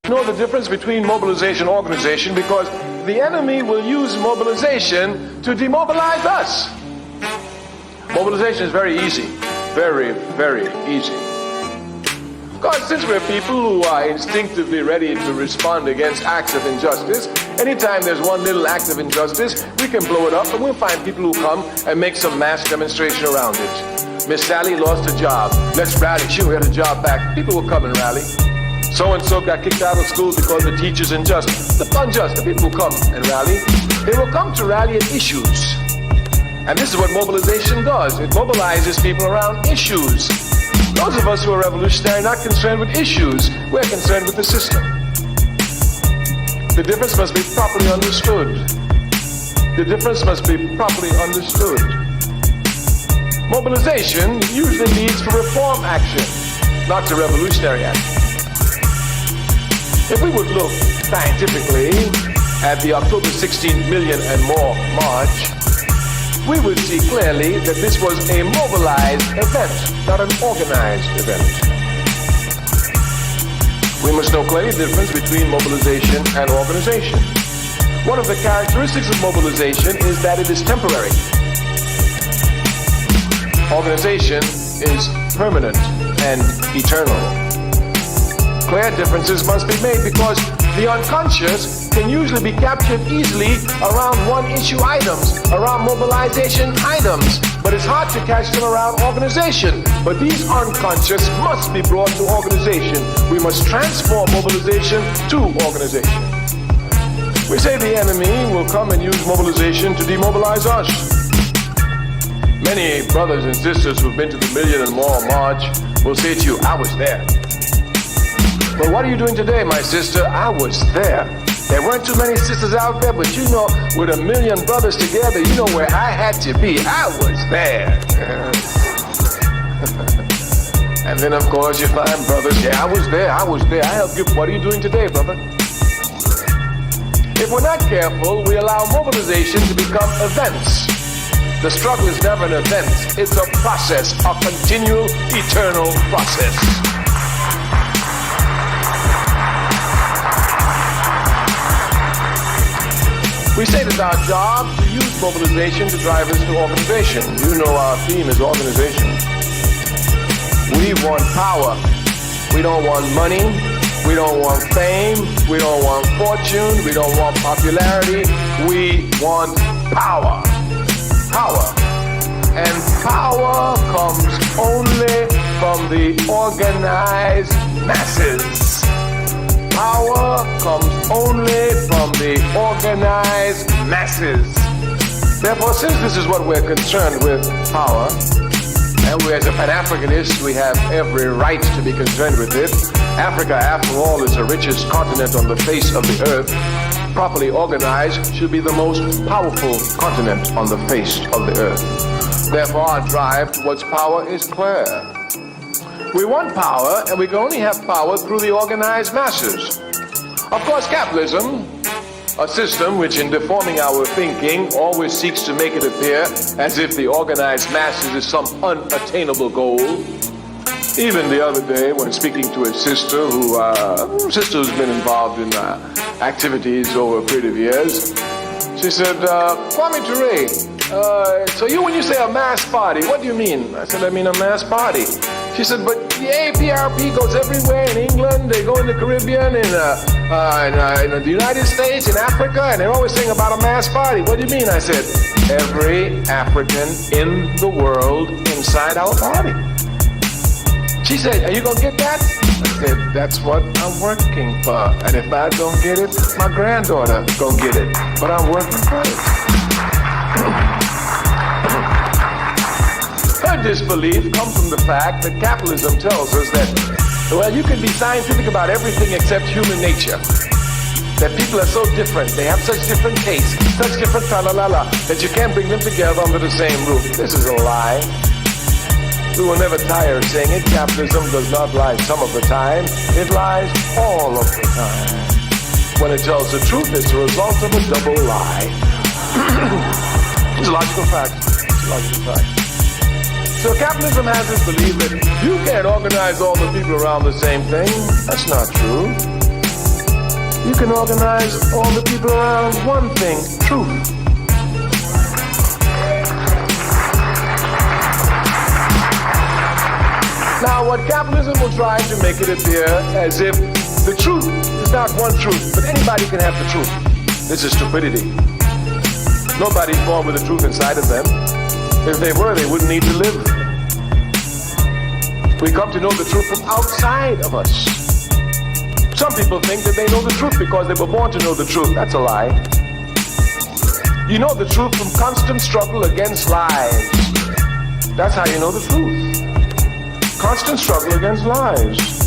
Know the difference between mobilization and organization, because the enemy will use mobilization to demobilize us. Mobilization is very easy. Very, very easy. Because since we're people who are instinctively ready to respond against acts of injustice, anytime there's one little act of injustice, we can blow it up and we'll find people who come and make some mass demonstration around it. Miss Sally lost a job. Let's rally. She'll get a job back. People will come and rally. So-and-so got kicked out of school because the teacher's unjust. The unjust, the people will come and rally. They will come to rally at issues. And this is what mobilization does. It mobilizes people around issues. Those of us who are revolutionary are not concerned with issues. We're concerned with the system. The difference must be properly understood. The difference must be properly understood. Mobilization usually leads to reform action, not to revolutionary action. If we would look scientifically at the October 16 million and more march, we would see clearly that this was a mobilized event, not an organized event. We must know clearly the difference between mobilization and organization. One of the characteristics of mobilization is that it is temporary. Organization is permanent and eternal. Clear differences must be made because the unconscious can usually be captured easily around one-issue items, around mobilization items, but it's hard to catch them around organization. But these unconscious must be brought to organization. We must transform mobilization to organization. We say the enemy will come and use mobilization to demobilize us. Many brothers and sisters who've been to the million and more march will say to you, I was there. But what are you doing today, my sister? I was there. There weren't too many sisters out there, but you know, with a million brothers together, you know where I had to be. I was there. And then, of course, you find brothers, yeah, I was there. I helped you. What are you doing today, brother? If we're not careful, we allow mobilization to become events. The struggle is never an event. It's a process, a continual, eternal process. We say it's our job to use mobilization to drive us to organization. You know our theme is organization. We want power. We don't want money. We don't want fame. We don't want fortune. We don't want popularity. We want power. Power. And power comes only from the organized masses. Power comes only from the organized masses. Therefore, since this is what we're concerned with, power, and we as a Pan-Africanist, we have every right to be concerned with it. Africa, after all, is the richest continent on the face of the earth. Properly organized, should be the most powerful continent on the face of the earth. Therefore, our drive towards power is clear. We want power, and we can only have power through the organized masses. Of course, capitalism, a system which in deforming our thinking always seeks to make it appear as if the organized masses is some unattainable goal. Even the other day, when speaking to a sister who's been involved in activities over a period of years, she said, Kwame Ture, so when you say a mass party, what do you mean? I said, I mean a mass party. She said, but the APRP goes everywhere in England, they go in the Caribbean, in the United States, in Africa, and they're always saying about a mass party. What do you mean? I said, every African in the world inside our party. She said, are you going to get that? I said, that's what I'm working for. And if I don't get it, my granddaughter going to get it. But I'm working for it. Her disbelief comes from the fact that capitalism tells us that, well, you can be scientific about everything except human nature. That people are so different, they have such different tastes, such different tra-la-la-la, that you can't bring them together under the same roof. This is a lie. We will never tire of saying it. Capitalism does not lie some of the time. It lies all of the time. When it tells the truth, it's the result of a double lie. It's a logical fact. It's a logical fact. So capitalism has this belief that you can't organize all the people around the same thing. That's not true. You can organize all the people around one thing, truth. Now, what capitalism will try to make it appear as if the truth is not one truth, but anybody can have the truth. This is stupidity. Nobody's born with the truth inside of them. If they were, they wouldn't need to live. We come to know the truth from outside of us. Some people think that they know the truth because they were born to know the truth. That's a lie. You know the truth from constant struggle against lies. That's how you know the truth. Constant struggle against lies.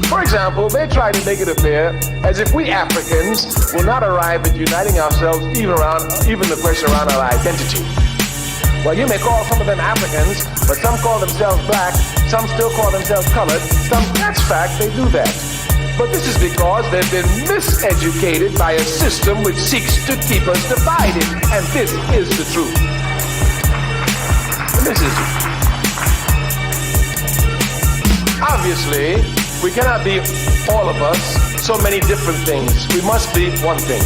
For example, they try to make it appear as if we Africans will not arrive at uniting ourselves even the question around our identity. Well, you may call some of them Africans, but some call themselves black, some still call themselves colored, that's fact, they do that. But this is because they've been miseducated by a system which seeks to keep us divided, and this is the truth. And this is the truth. Obviously, we cannot be, all of us, so many different things. We must be one thing.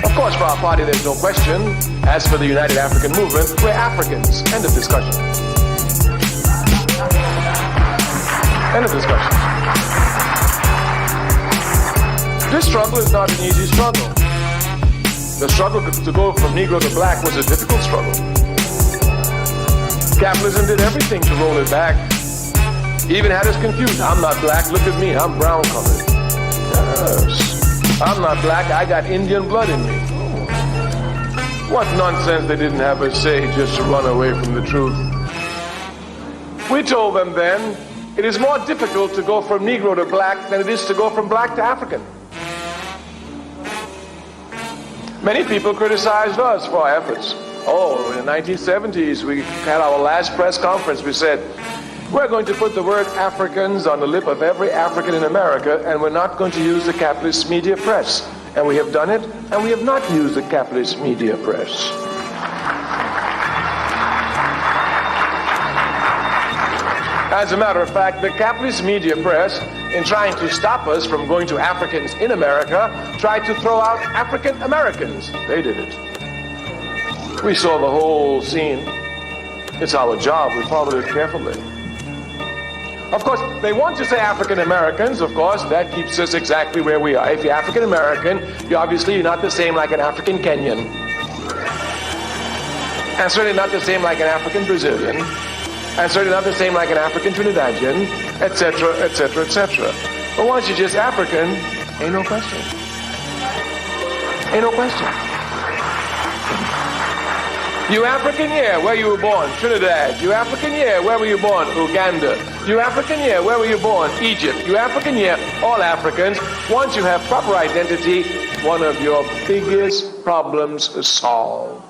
Of course, for our party, there's no question. As for the United African Movement, we're Africans. End of discussion. End of discussion. This struggle is not an easy struggle. The struggle to go from Negro to black was a difficult struggle. Capitalism did everything to roll it back. Even had us confused. I'm not black, look at me, I'm brown colored. Yes. I'm not black, I got Indian blood in me. What nonsense they didn't have us say just to run away from the truth. We told them then, it is more difficult to go from Negro to black than it is to go from black to African. Many people criticized us for our efforts. Oh, in the 1970s, we had our last press conference, we said, we're going to put the word Africans on the lip of every African in America, and we're not going to use the capitalist media press. And we have done it, and we have not used the capitalist media press. As a matter of fact, the capitalist media press, in trying to stop us from going to Africans in America, tried to throw out African Americans. They did it. We saw the whole scene. It's our job. We followed it carefully. Of course, they want to say African Americans. Of course, that keeps us exactly where we are. If you're African American, you're not the same like an African Kenyan. And certainly not the same like an African Brazilian. And certainly not the same like an African Trinidadian, etc., etc., etc. But once you're just African, ain't no question. Ain't no question. You African, yeah, where you were born? Trinidad. You African, yeah, where were you born? Uganda. You African, yeah, where were you born? Egypt. You African, yeah, all Africans. Once you have proper identity, one of your biggest problems is solved.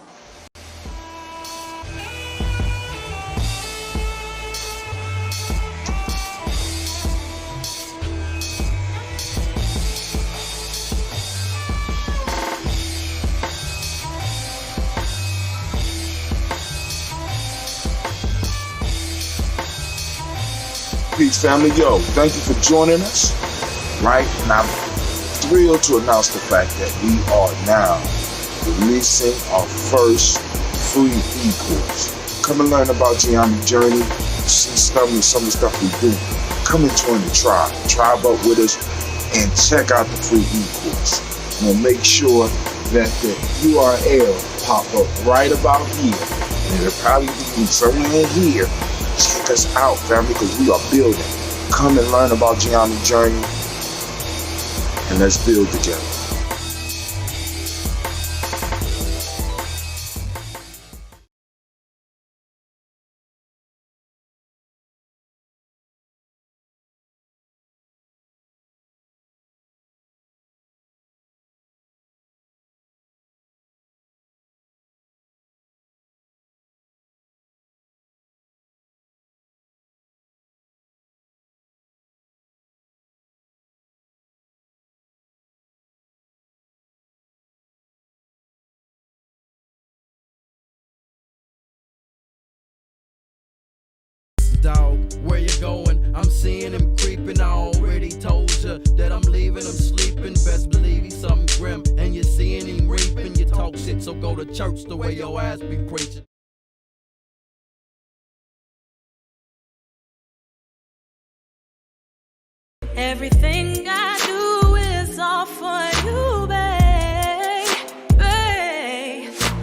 Peace, family. Yo, thank you for joining us. Right? And I'm thrilled to announce the fact that we are now releasing our first free e-course. Come and learn about Gye-Nyame journey, see some of the stuff we do. Come and join the tribe. Tribe up with us and check out the free e-course. We'll make sure that the URL pop up right about here. And it'll probably be somewhere in here. Check us out, family, because we are building. Come and learn about Gye-Nyame journey, and let's build together. Dog, where you going? I'm seeing him creeping, I already told ya. creature that I'm leaving him sleeping. Best believe he's something grim, and you're seeing him reaping. You talk shit, so go to church the way your ass be preaching. Everything I do is all for you, babe.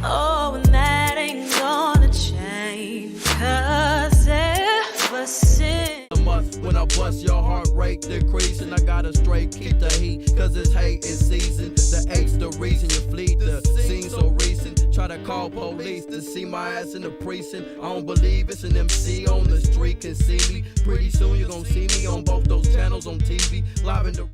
Oh, and that ain't gonna change. 'Cause ever since when I bust your heart rate decreasing, I gotta straight keep the heat, 'cause it's hate is season. The eight's the reason you flee the scene so recent. Try to call police to see my ass in the precinct. I don't believe it's an MC on the street can see me. Pretty soon you gon' see me on both those channels on TV, live in the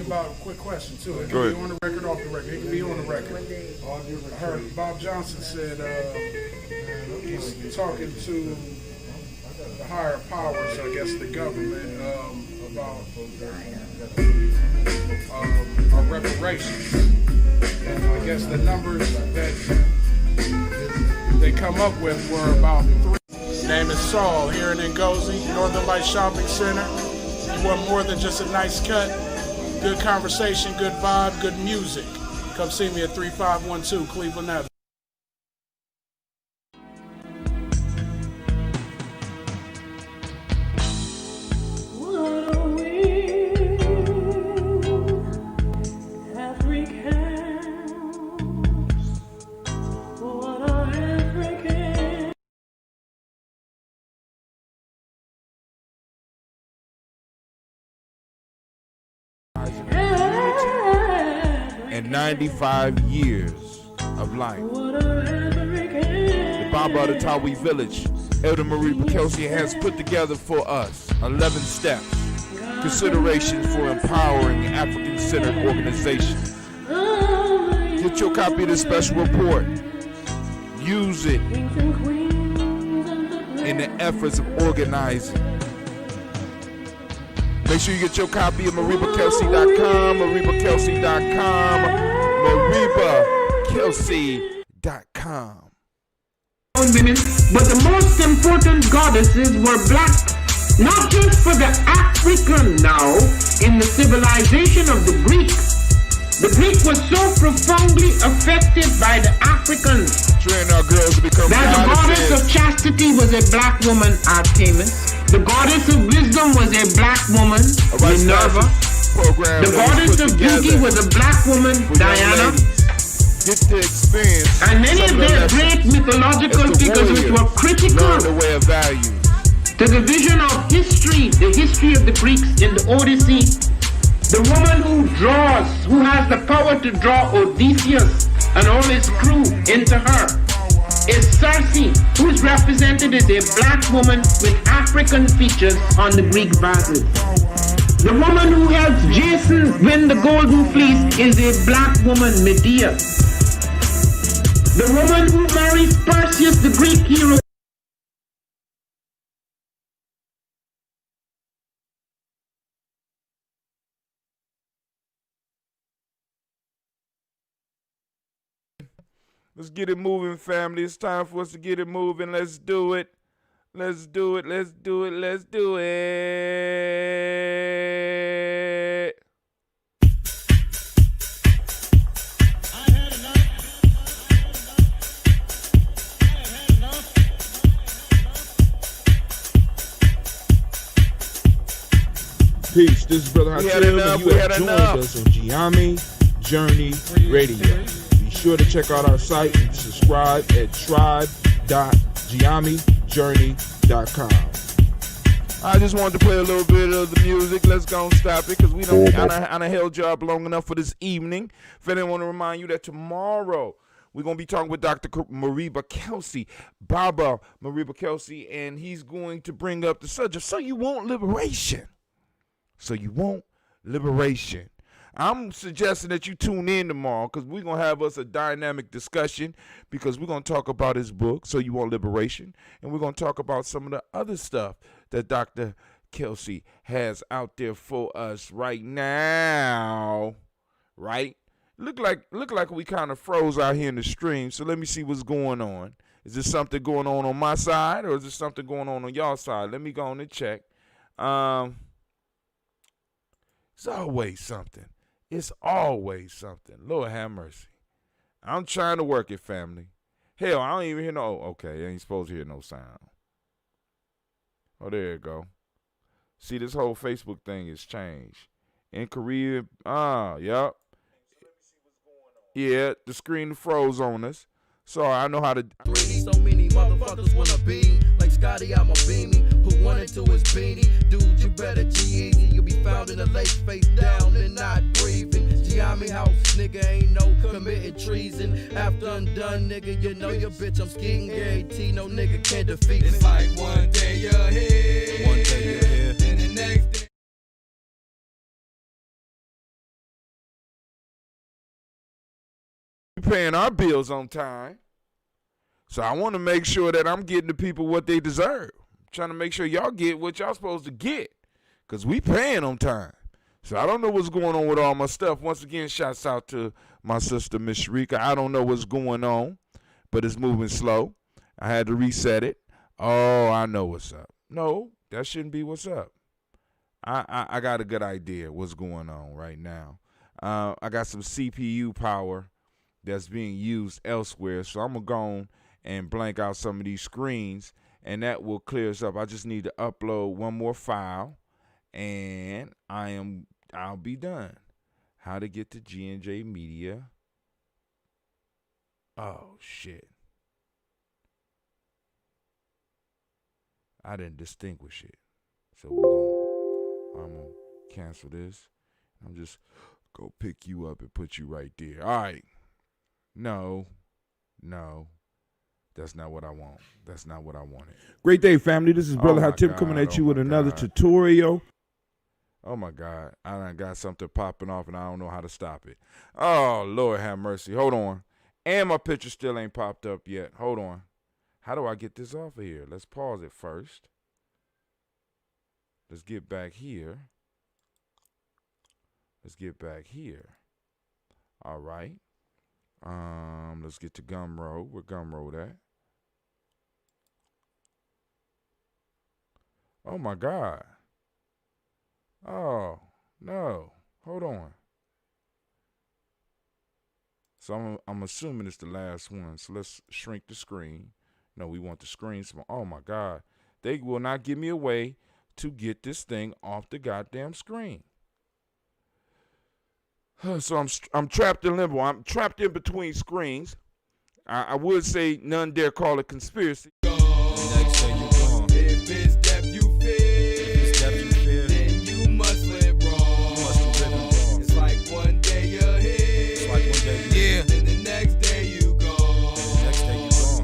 about a quick question too. It Go can ahead. be on the record, off the record. It can be on the record. I heard Bob Johnson said he's talking to the higher powers, I guess the government, about our reparations. And I guess the numbers that they come up with were about 3. His name is Saul here in Ngozi, Northern Light Shopping Center. You want more than just a nice cut? Good conversation, good vibe, good music. Come see me at 3512 Cleveland Avenue. And 95 years of life. The Baba of the Tawi village, Elder Marie Kelsey, has put together for us 11 steps, considerations for empowering African-centered organizations. Get your copy of this special report. Use it in the efforts of organizing. Make sure you get your copy of MaribaKelsey.com, MaribaKelsey.com, MaribaKelsey.com. Women, but the most important goddesses were black, not just for the African now, in the civilization of the Greeks. The Greek was so profoundly affected by the Africans Train our girls to become that the goddess goddesses. of chastity was a black woman, Artemis. The goddess of wisdom was a black woman, Minerva. Program The goddess of beauty was a black woman, Diana. Get the experience. And many of their great mythological figures which were critical the way of value. to the vision of history, the history of the Greeks in the Odyssey. The woman who draws, who has the power to draw Odysseus and all his crew into her, is Circe, who is represented as a black woman with African features on the Greek vases. The woman who helps Jason win the Golden Fleece is a black woman, Medea. The woman who marries Perseus, the Greek hero, Let's get it moving, family. It's time for us to get it moving. Let's do it. Let's do it. Let's do it. Let's do it. Peace, this is Brother We Hakim, had enough, and we you had have joined enough. us on Gye-Nyame Journey Radio. Be sure to check out our site and subscribe at tribe.gyeamejourney.com. I just wanted to play a little bit of the music. Let's go and stop it because we don't. I done held you up long enough for this evening. If anyone want to remind you that tomorrow we're gonna be talking with Dr. Mariba Kelsey, Baba Mariba Kelsey, and he's going to bring up the subject. So you want liberation? So you want liberation? I'm suggesting that you tune in tomorrow because we're going to have us a dynamic discussion because we're going to talk about his book, So You Want Liberation, and we're going to talk about some of the other stuff that Dr. Kelsey has out there for us right now, right? Look like we kind of froze out here in the stream, so let me see what's going on. Is there something going on my side, or is there something going on y'all side? Let me go on and check. It's always something. It's always something. Lord have mercy. I'm trying to work it, family. Hell, I don't even hear no. Oh, okay, I ain't supposed to hear no sound. Oh, there you go. See, this whole Facebook thing has changed. In Korea, yep. Yeah, the screen froze on us. So I know how to. So many motherfuckers wanna be like Scotty, I'm a beaming. Who wanted to his beanie? Dude, you better G-Easy. You'll be found in the lake face down and not breathing. Gye-Nyame house, nigga, ain't no committing treason. After I'm done, nigga, you know your bitch, I'm skiing guarantee. No nigga can't defeat me. It's like one day you're here, one day you're here, then the next day. We paying our bills on time. So I want to make sure that I'm getting the people what they deserve. I'm trying to make sure y'all get what y'all supposed to get. Because we paying on time. So I don't know what's going on with all my stuff. Once again, shouts out to my sister, Miss Sharika. I don't know what's going on, but it's moving slow. I had to reset it. Oh, I know what's up. No, that shouldn't be what's up. I got a good idea what's going on right now. I got some CPU power that's being used elsewhere. So I'm going to go on and blank out some of these screens, and that will clear us up. I just need to upload one more file, and I'll be done. How to get to G&J Media. Oh, shit. I didn't distinguish it. So I'm going to cancel this. I'm just go pick you up and put you right there. All right. No. That's not what I want. That's not what I wanted. Great day, family. This is Brother Hatip coming at you with another tutorial. Oh, my God. I done got something popping off, and I don't know how to stop it. Oh, Lord have mercy. Hold on. And my picture still ain't popped up yet. Hold on. How do I get this off of here? Let's pause it first. Let's get back here. Let's get back here. All right. Let's get to Gumroad. Where Gumroad at? Oh my God. Oh no. Hold on. So I'm assuming it's the last one. So let's shrink the screen. No, we want the screen small. Oh my God. They will not give me a way to get this thing off the goddamn screen. So I'm trapped in limbo. I'm trapped in between screens. I would say none dare call it conspiracy. If it's death you fear, then you must live wrong. It's like one day you're here, then the next day you gone.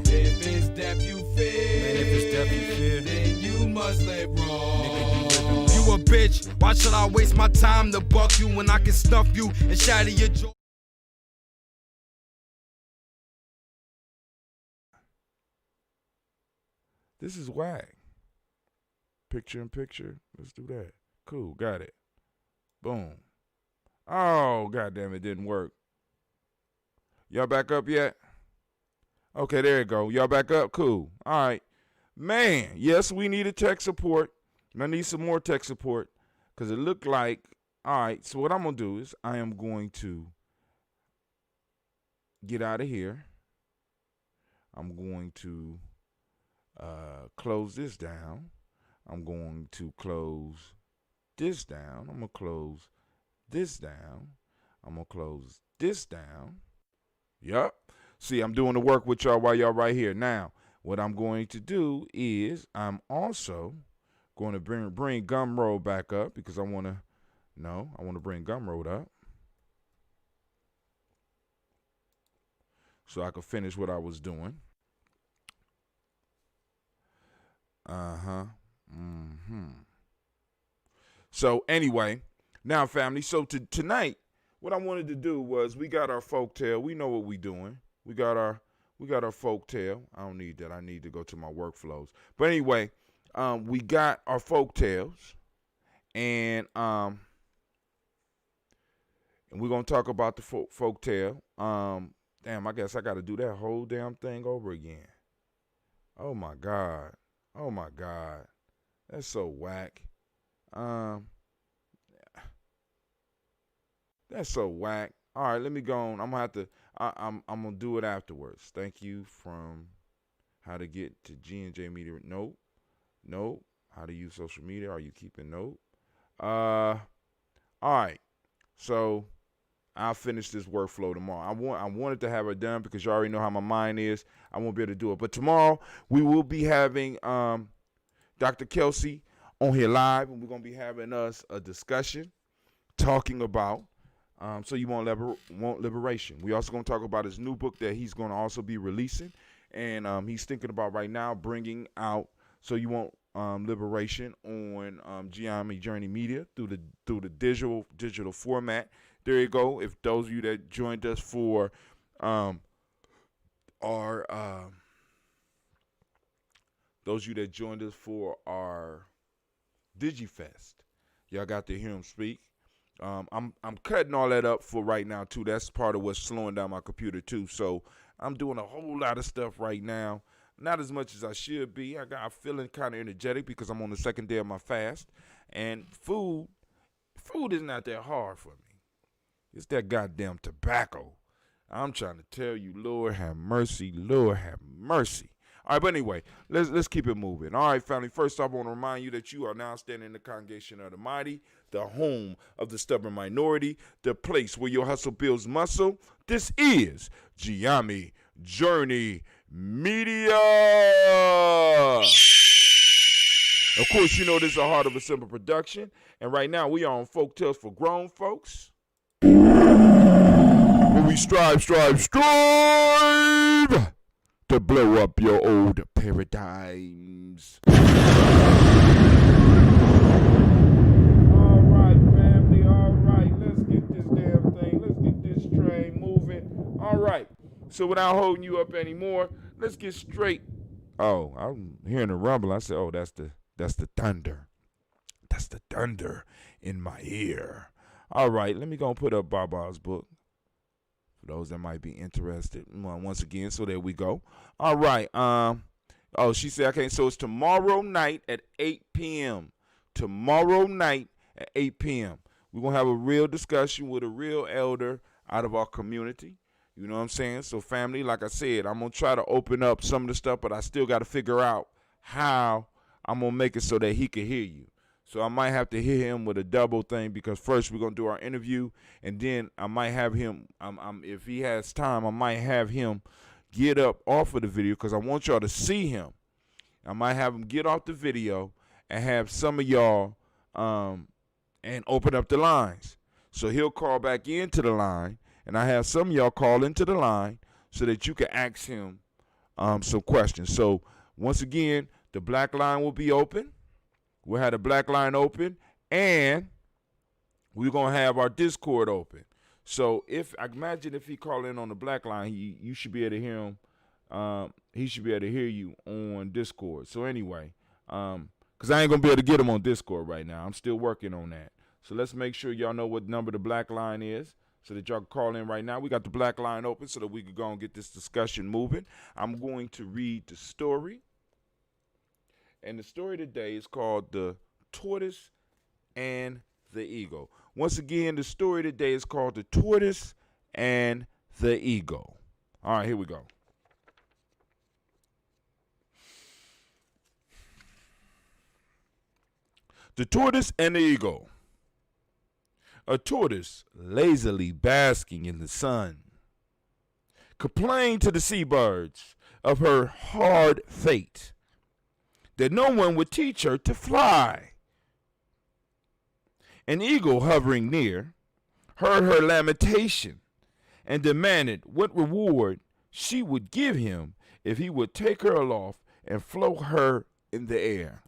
If it's death you fear, then you must live wrong. You a bitch, why should I waste my time to buck you when I can snuff you and shatter your jaw? This is whack. Picture in picture. Let's do that. Cool. Got it. Boom. Oh, goddamn, it didn't work. Y'all back up yet? Okay, there you go. Y'all back up? Cool. All right. Man, yes, we needed tech support. And I need some more tech support because it looked like, all right, so what I'm going to do is I am going to get out of here. I'm going to close this down. I'm going to close this down. I'm going to close this down. I'm going to close this down. Yup. See, I'm doing the work with y'all while y'all right here. Now, what I'm going to do is I'm also Going to bring Gumroad back up because I want to bring Gumroad up so I could finish what I was doing. So anyway, now family, so tonight, what I wanted to do was we got our folktale. We know what we doing. We got our folktale. I don't need that. I need to go to my workflows. But anyway, we got our folktales, and we're gonna talk about the folktale. Damn, I guess I got to do that whole damn thing over again. Oh my God, that's so whack. That's so whack. All right, let me go on. I'm gonna have to. I'm gonna do it afterwards. Thank you from how to get to G&J Media. Nope. How to use social media. Are you keeping note? All right. So I'll finish this workflow tomorrow. I wanted to have it done because you already know how my mind is. I won't be able to do it. But tomorrow we will be having Dr. Kelsey on here live, and we're gonna be having us a discussion talking about. So you want liberation. We also going to talk about his new book that he's going to also be releasing, and he's thinking about right now bringing out. So you want liberation on Gye-Nyame Journey Media through the digital format. There you go. If those of you that joined us for our DigiFest, y'all got to hear him speak. I'm cutting all that up for right now too. That's part of what's slowing down my computer too. So I'm doing a whole lot of stuff right now. Not as much as I should be. I'm feeling kind of energetic because I'm on the second day of my fast, and food is not that hard for me. It's that goddamn tobacco. I'm trying to tell you, Lord have mercy, Lord have mercy. All right, but anyway, let's keep it moving. All right, family, first off, I want to remind you that you are now standing in the congregation of the mighty, the home of the stubborn minority, the place where your hustle builds muscle. This is Gye-Nyame Journey Media. Of course, you know this is a Heart of a Simple production, and right now we are on Folk Tales for Grown Folks, where we strive to blow up your old paradigms. All right, family. All right, let's get this damn thing. Let's get this train moving. All right. So without holding you up anymore, let's get straight. Oh, I'm hearing a rumble. I said, "Oh, that's the thunder. That's the thunder in my ear." All right, let me go and put up Baba's book. Those that might be interested once again. So there we go. All right. She said, okay, so it's tomorrow night at 8 p.m. Tomorrow night at 8 p.m. We're going to have a real discussion with a real elder out of our community. You know what I'm saying? So family, like I said, I'm going to try to open up some of the stuff, but I still got to figure out how I'm going to make it so that he can hear you. So I might have to hit him with a double thing because first we're going to do our interview, and then I might have him, if he has time, I might have him get up off of the video because I want y'all to see him. I might have him get off the video and have some of y'all and open up the lines. So he'll call back into the line, and I have some of y'all call into the line so that you can ask him some questions. So once again, the black line will be open. We'll have the black line open, and we're going to have our Discord open. So imagine if he call in on the black line, you should be able to hear him. He should be able to hear you on Discord. So anyway, because I ain't going to be able to get him on Discord right now. I'm still working on that. So let's make sure y'all know what number the black line is so that y'all can call in right now. We got the black line open so that we can go and get this discussion moving. I'm going to read the story. And the story today is called The Tortoise and the Eagle. Once again, the story today is called The Tortoise and the Eagle. All right, here we go. The Tortoise and the Eagle. A tortoise, lazily basking in the sun, complained to the seabirds of her hard fate. that no one would teach her to fly. An eagle hovering near heard her lamentation and demanded what reward she would give him if he would take her aloft and float her in the air.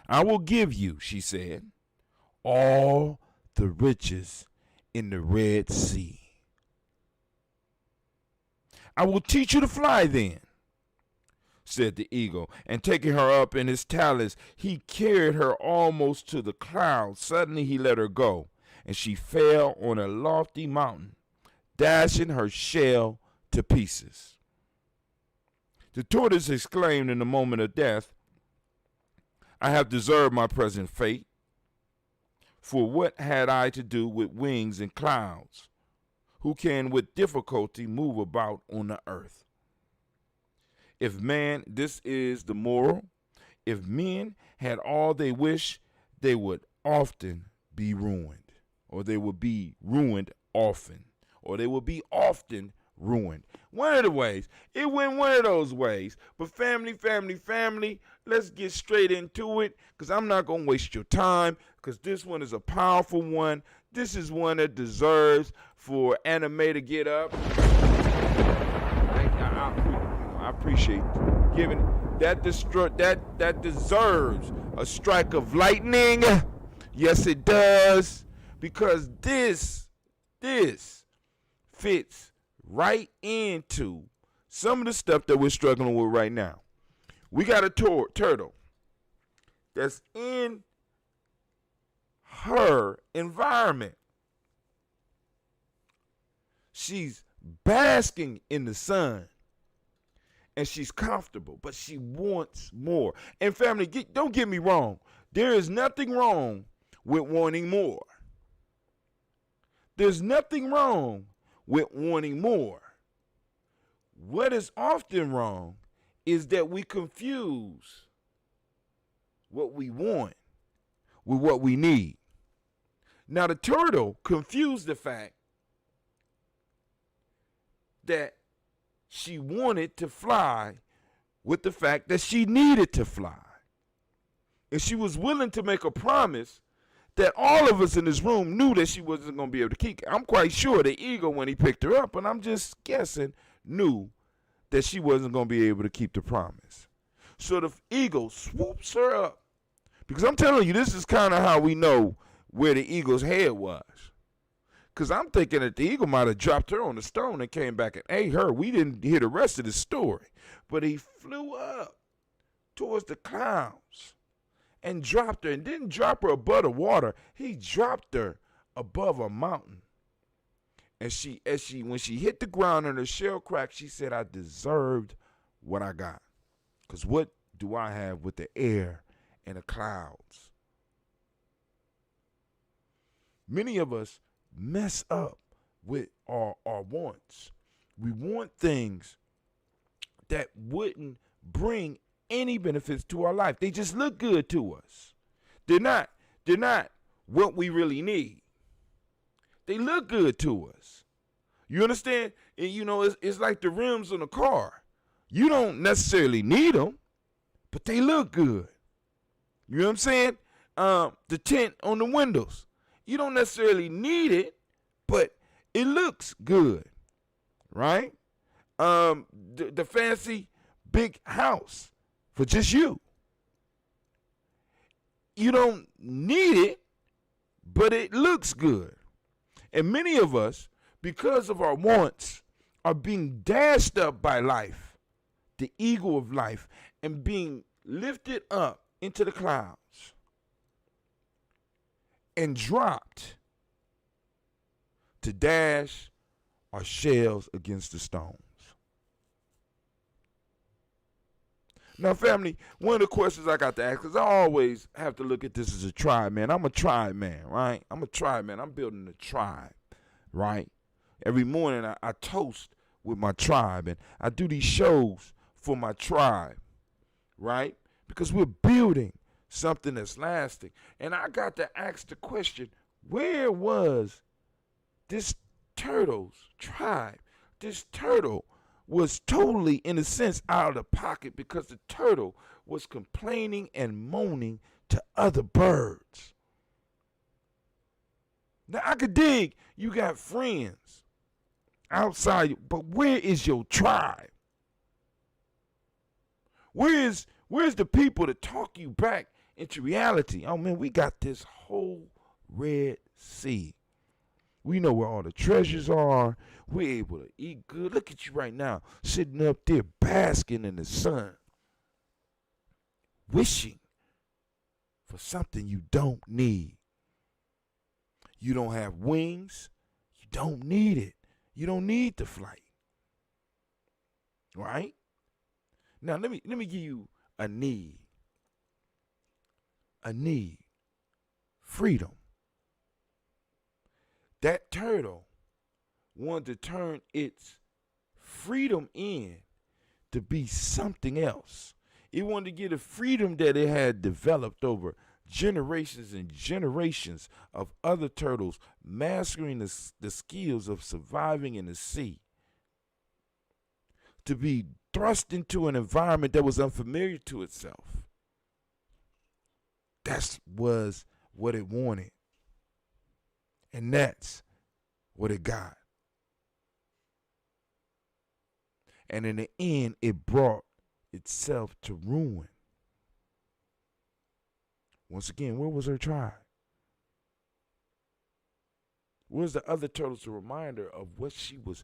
I will give you, she said, all the riches in the Red Sea. I will teach you to fly then, said the eagle, and taking her up in his talons, he carried her almost to the clouds. Suddenly he let her go, and she fell on a lofty mountain, dashing her shell to pieces. The tortoise exclaimed in the moment of death, I have deserved my present fate, for what had I to do with wings and clouds, who can with difficulty move about on the earth? If man, this is the moral, if men had all they wish, they would often be ruined, or they would be ruined often, or they would be often ruined. One of the ways. It went one of those ways. But family, let's get straight into it, because I'm not going to waste your time, because this one is a powerful one. This is one that deserves for Anime to get up. I appreciate giving that that deserves a strike of lightning. Yes, it does, because this fits right into some of the stuff that we're struggling with right now. We got a turtle that's in her environment. She's basking in the sun, and she's comfortable, but she wants more. And family, don't get me wrong. There is nothing wrong with wanting more. There's nothing wrong with wanting more. What is often wrong is that we confuse what we want with what we need. Now, the turtle confused the fact that she wanted to fly with the fact that she needed to fly. And she was willing to make a promise that all of us in this room knew that she wasn't going to be able to keep. I'm quite sure the eagle, when he picked her up, and I'm just guessing, knew that she wasn't going to be able to keep the promise. So the eagle swoops her up. Because I'm telling you, this is kind of how we know where the eagle's head was. Because I'm thinking that the eagle might have dropped her on the stone and came back and ate her. We didn't hear the rest of the story. But he flew up towards the clouds and dropped her, and didn't drop her above the water. He dropped her above a mountain. And when she hit the ground and her shell cracked, she said, I deserved what I got. Because what do I have with the air and the clouds? Many of us mess up with our wants. We want things that wouldn't bring any benefits to our life. They just look good to us. They're not what we really need. They look good to us. You understand? And it's like the rims on a car. You don't necessarily need them, but they look good. You know what I'm saying? The tint on the windows. You don't necessarily need it, but it looks good, right? The fancy big house for just you. You don't need it, but it looks good. And many of us, because of our wants, are being dashed up by life, the eagle of life, and being lifted up into the clouds and dropped to dash our shells against the stones. Now, family, one of the questions I got to ask, because I always have to look at this as a tribe, man. I'm a tribe man, right? I'm a tribe man. I'm building a tribe, right? Every morning I toast with my tribe, and I do these shows for my tribe, right? Because we're building something that's lasting. And I got to ask the question, where was this turtle's tribe? This turtle was totally, in a sense, out of the pocket because the turtle was complaining and moaning to other birds. Now, I could dig you got friends outside, but where is your tribe? Where's the people to talk you back into reality? Oh, man, we got this whole Red Sea. We know where all the treasures are. We're able to eat good. Look at you right now, sitting up there basking in the sun, wishing for something you don't need. You don't have wings. You don't need it. You don't need the flight. Right? Now, let me give you a need. A need. Freedom. That turtle wanted to turn its freedom in to be something else. It wanted to get a freedom that it had developed over generations and generations of other turtles mastering the skills of surviving in the sea. To be thrust into an environment that was unfamiliar to itself. That was what it wanted. And that's what it got. And in the end, it brought itself to ruin. Once again, where was her tribe? Where's the other turtles a reminder of what she was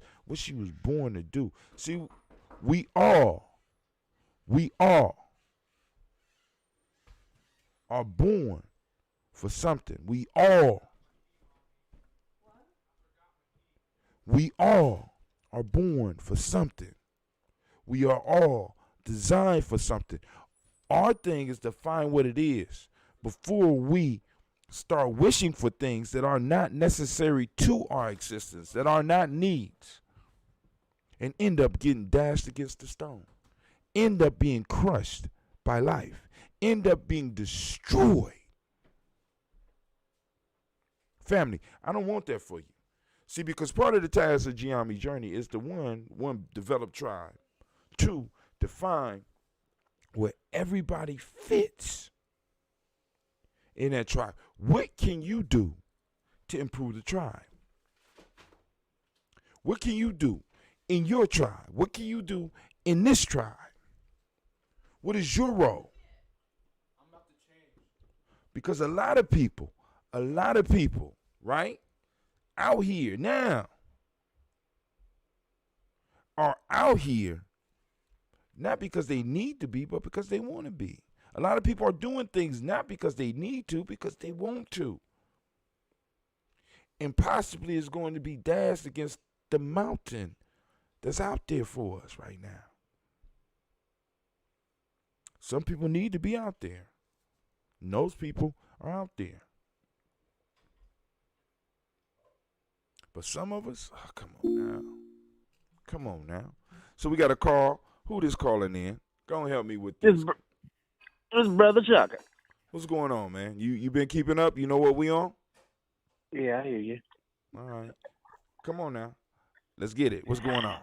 born to do? See, we all are born for something. We all are born for something. We are all designed for something. Our thing is to find what it is before we start wishing for things that are not necessary to our existence, that are not needs, and end up getting dashed against the stone, end up being crushed by life, end up being destroyed. Family, I don't want that for you. See, because part of the task of Gye-Nyame journey is to one, develop tribe. Two, define where everybody fits in that tribe. What can you do to improve the tribe? What can you do in your tribe? What can you do in this tribe? What is your role? I'm about to change. Because a lot of people, right, out here now are out here not because they need to be, but because they want to be. A lot of people are doing things not because they need to, because they want to. And possibly is going to be dashed against the mountain that's out there for us right now. Some people need to be out there. And those people are out there. But some of us, come on now. So we got a call. Who this calling in? Go and help me with this. It's Brother Chucker. What's going on, man? You been keeping up? You know what we on? Yeah, I hear you. All right. Come on now. Let's get it. What's going on?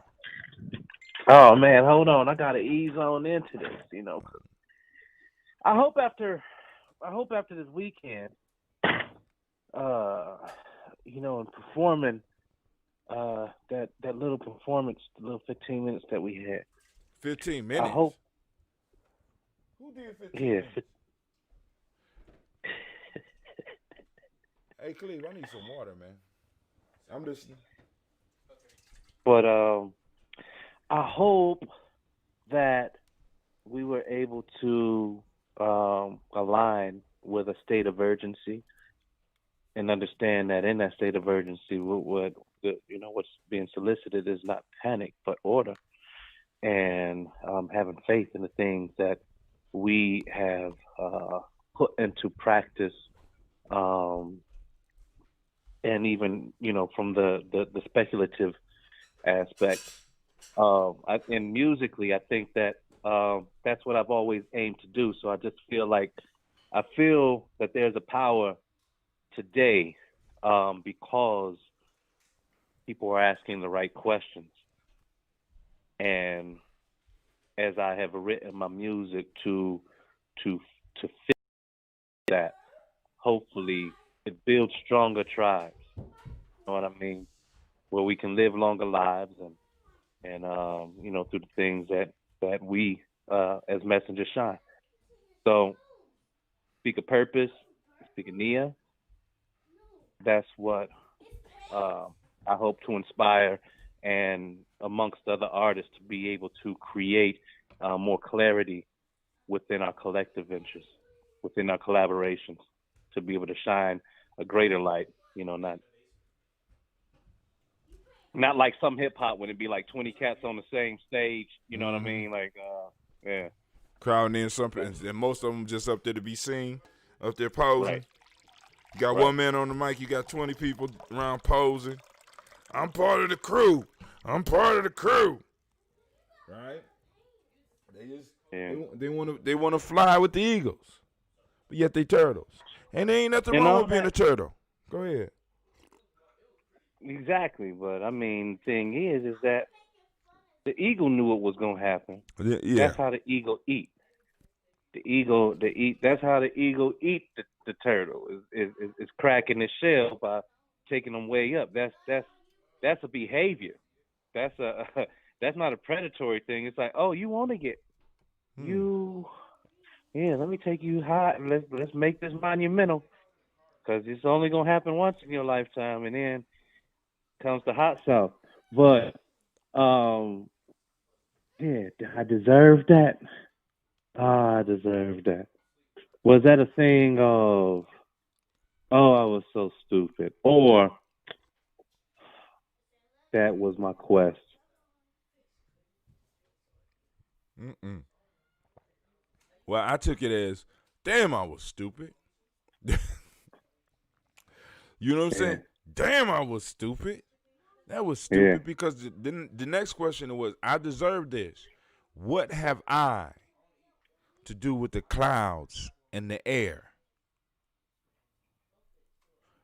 Oh man, hold on. I gotta ease on into this, you know. I hope after this weekend, you know, and performing that little performance, the little 15 minutes that we had. 15 minutes. I hope. Who did 15 Yeah. minutes? Hey, Cleve, I need some water, man. I'm listening. But I hope that we were able to align with a state of urgency and understand that in that state of urgency, what's being solicited is not panic but order, and having faith in the things that we have put into practice, and even from the speculative aspect. And musically, I think that that's what I've always aimed to do. So I just feel that there's a power today because people are asking the right questions. and as I have written my music to fit that, hopefully it builds stronger tribes. You know what I mean? Where we can live longer lives and through the things that we as messengers shine. So speak of purpose, speak of Nia. That's what I hope to inspire, and amongst other artists, to be able to create more clarity within our collective interests, within our collaborations, to be able to shine a greater light. Not like some hip hop when it'd be like 20 cats on the same stage. You know what I mean? Like, yeah. Crowding in something, and most of them just up there to be seen, up there posing. Right. You got one man on the mic, you got 20 people around posing. I'm part of the crew. I'm part of the crew. Right? They want to fly with the eagles, but yet they turtles. And there ain't nothing wrong with being a turtle. Go ahead. Exactly, but I mean, thing is that the eagle knew what was gonna happen. Yeah. That's how the eagle eat. That's how the eagle eat the turtle. Is cracking his shell by taking them way up. That's a behavior. That's that's not a predatory thing. It's like, oh, you want to get you? Yeah, let me take you high. Let's make this monumental, because it's only gonna happen once in your lifetime, and then comes the hot south. But yeah, I deserve that. I deserve that. Was that a thing of, oh, I was so stupid, or that was my quest? Well, I took it as, damn, I was stupid. You know what I'm saying? Damn, I was stupid. That was stupid because the next question was, I deserve this. What have I to do with the clouds and the air?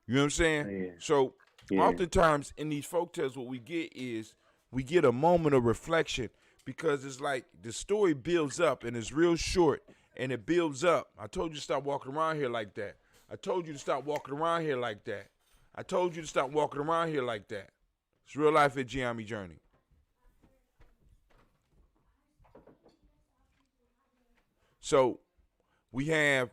You know what I'm saying? Yeah. So oftentimes in these folktales, what we get is we get a moment of reflection, because it's like the story builds up and it's real short and it builds up. I told you to stop walking around here like that. I told you to stop walking around here like that. I told you to stop walking around here like that. It's real life at Gye-Nyame Journey. So we have,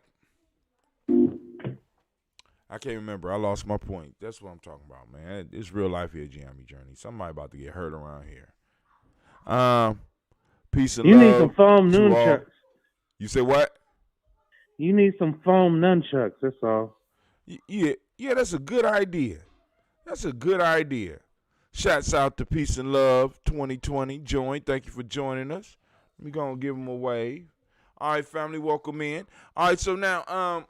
I can't remember. I lost my point. That's what I'm talking about, man. It's real life here at Gye-Nyame Journey. Somebody about to get hurt around here. Peace and love. You need some foam nunchucks. You say what? You need some foam nunchucks. That's all. Yeah, that's a good idea. That's a good idea. Shouts out to Peace and Love 2020. Join. Thank you for joining us. We're going to give them a wave. All right, family, welcome in. All right, so now,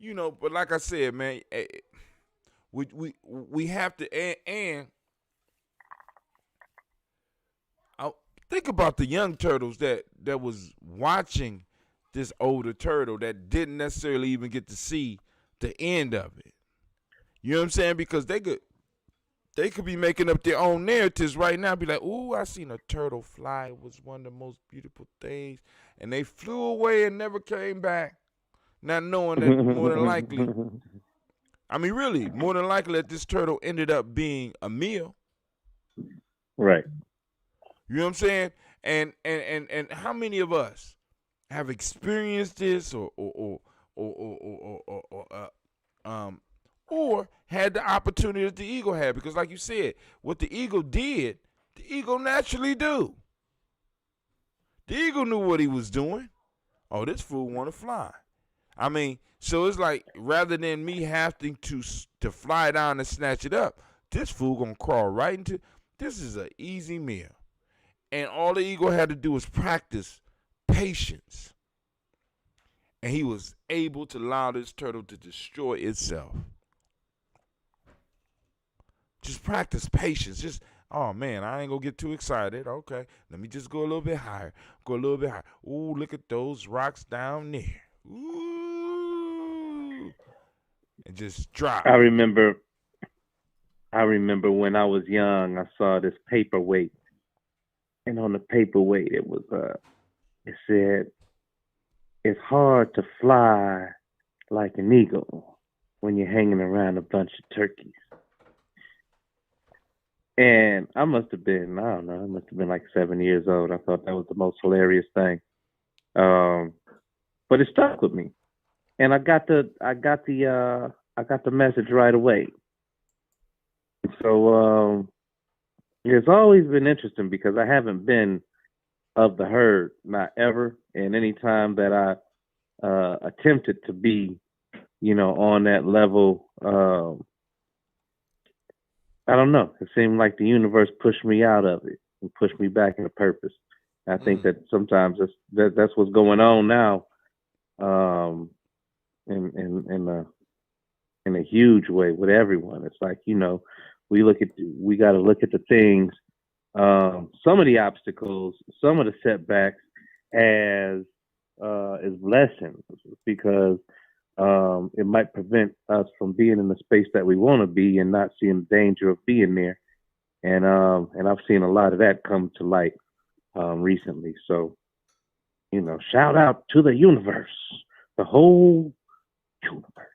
but like I said, man, we have to, and I think about the young turtles that was watching this older turtle that didn't necessarily even get to see the end of it. You know what I'm saying? Because they could be making up their own narratives right now. Be like, ooh, I seen a turtle fly. It was one of the most beautiful things. And they flew away and never came back. Not knowing that more than likely, more than likely that this turtle ended up being a meal. Right. You know what I'm saying? And how many of us have experienced this or had the opportunity that the eagle had? Because like you said, what the eagle did, the eagle naturally do. The eagle knew what he was doing. Oh, this fool want to fly. I mean, so it's like, rather than me having to fly down and snatch it up, this fool gonna crawl right into, this is an easy meal. And all the eagle had to do was practice patience. And he was able to allow this turtle to destroy itself. Just practice patience. Just, oh man, I ain't gonna get too excited. Okay, let me just go a little bit higher. Go a little bit higher. Ooh, look at those rocks down there. Ooh. And just drop. I remember when I was young, I saw this paperweight and on the paperweight it said, "It's hard to fly like an eagle when you're hanging around a bunch of turkeys." And I must have been, I don't know, I must have been like 7 years old. I thought that was the most hilarious thing. But it stuck with me. And I got the message right away. So it's always been interesting because I haven't been of the herd, not ever. And any time that I attempted to be, on that level, I don't know. It seemed like the universe pushed me out of it and pushed me back into purpose. I think that sometimes that's what's going on now, in a huge way with everyone. It's like, we got to look at the things, some of the obstacles, some of the setbacks as lessons, because it might prevent us from being in the space that we want to be and not seeing the danger of being there. And I've seen a lot of that come to light recently. So, shout out to the universe, the whole universe.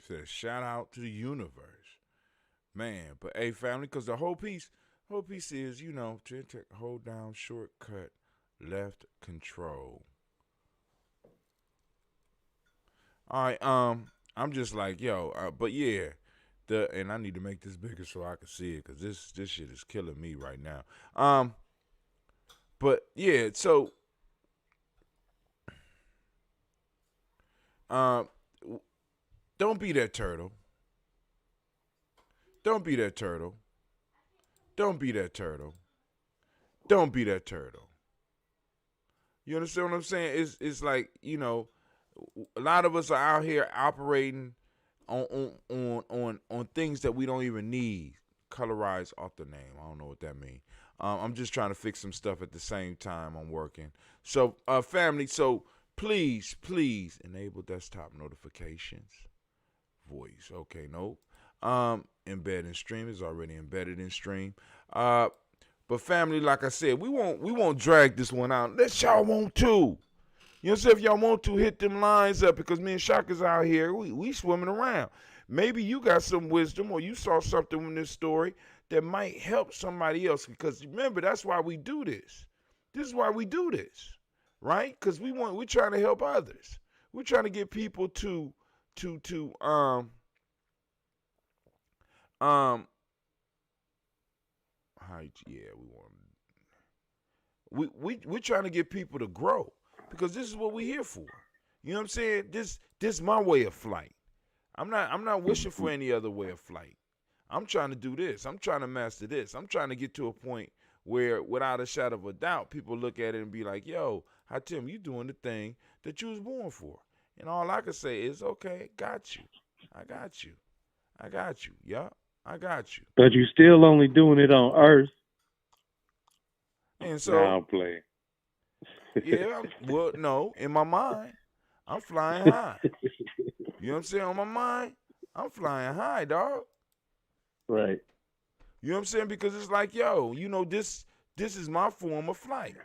Says shout out to the universe, man. But hey, family, because the whole piece is, hold down, shortcut, left, control. All right, I'm just like, but yeah, and I need to make this bigger so I can see it, because this shit is killing me right now. But yeah, so don't be that turtle. Don't be that turtle. Don't be that turtle. Don't be that turtle. You understand what I'm saying? It's like, a lot of us are out here operating on things that we don't even need. Colorize off the name. I don't know what that means. I'm just trying to fix some stuff at the same time I'm working. So, family, so please enable desktop notifications. Voice. Okay, nope. Embed in stream is already embedded in stream. But family, like I said, we won't drag this one out unless y'all want to. So if y'all want to, hit them lines up, because me and Shaka's out here, we swimming around. Maybe you got some wisdom, or you saw something in this story that might help somebody else. Because remember, that's why we do this. This is why we do this, right? Because we're trying to help others. We're trying to get people to we're trying to get people to grow, because this is what we're here for. You know what I'm saying? This is my way of flight. I'm not wishing for any other way of flight. I'm trying to do this. I'm trying to master this. I'm trying to get to a point where, without a shadow of a doubt, people look at it and be like, "Yo, Tim, you doing the thing that you was born for." And all I can say is, "Okay, got you. I got you. I got you. Yeah, I got you." But you still only doing it on Earth. And so, now I'm playing. Yeah, well, no, in my mind, I'm flying high. You know what I'm saying? On my mind, I'm flying high, dog. Right. You know what I'm saying? Because it's like, this is my form of flight,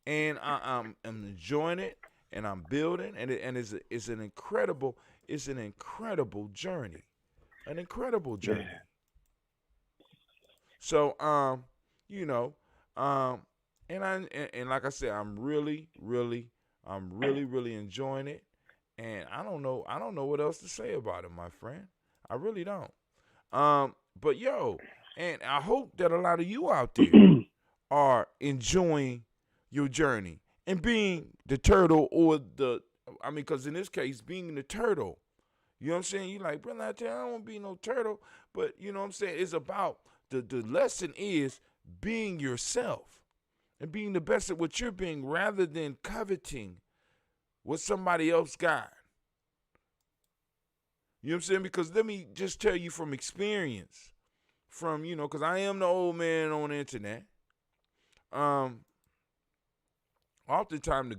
and I'm enjoying it, and I'm building, and it's an incredible journey, an incredible journey. Yeah. So, and like I said, I'm really enjoying it, and I don't know what else to say about it, my friend. I really don't. But and I hope that a lot of you out there are enjoying your journey and being the turtle, or because in this case, being the turtle. You know what I'm saying? You like, brother, I don't want to be no turtle, but you know what I'm saying? It's about the lesson is being yourself and being the best at what you're being, rather than coveting what somebody else got. You know what I'm saying? Because let me just tell you from experience, because I am the old man on the internet. Oftentimes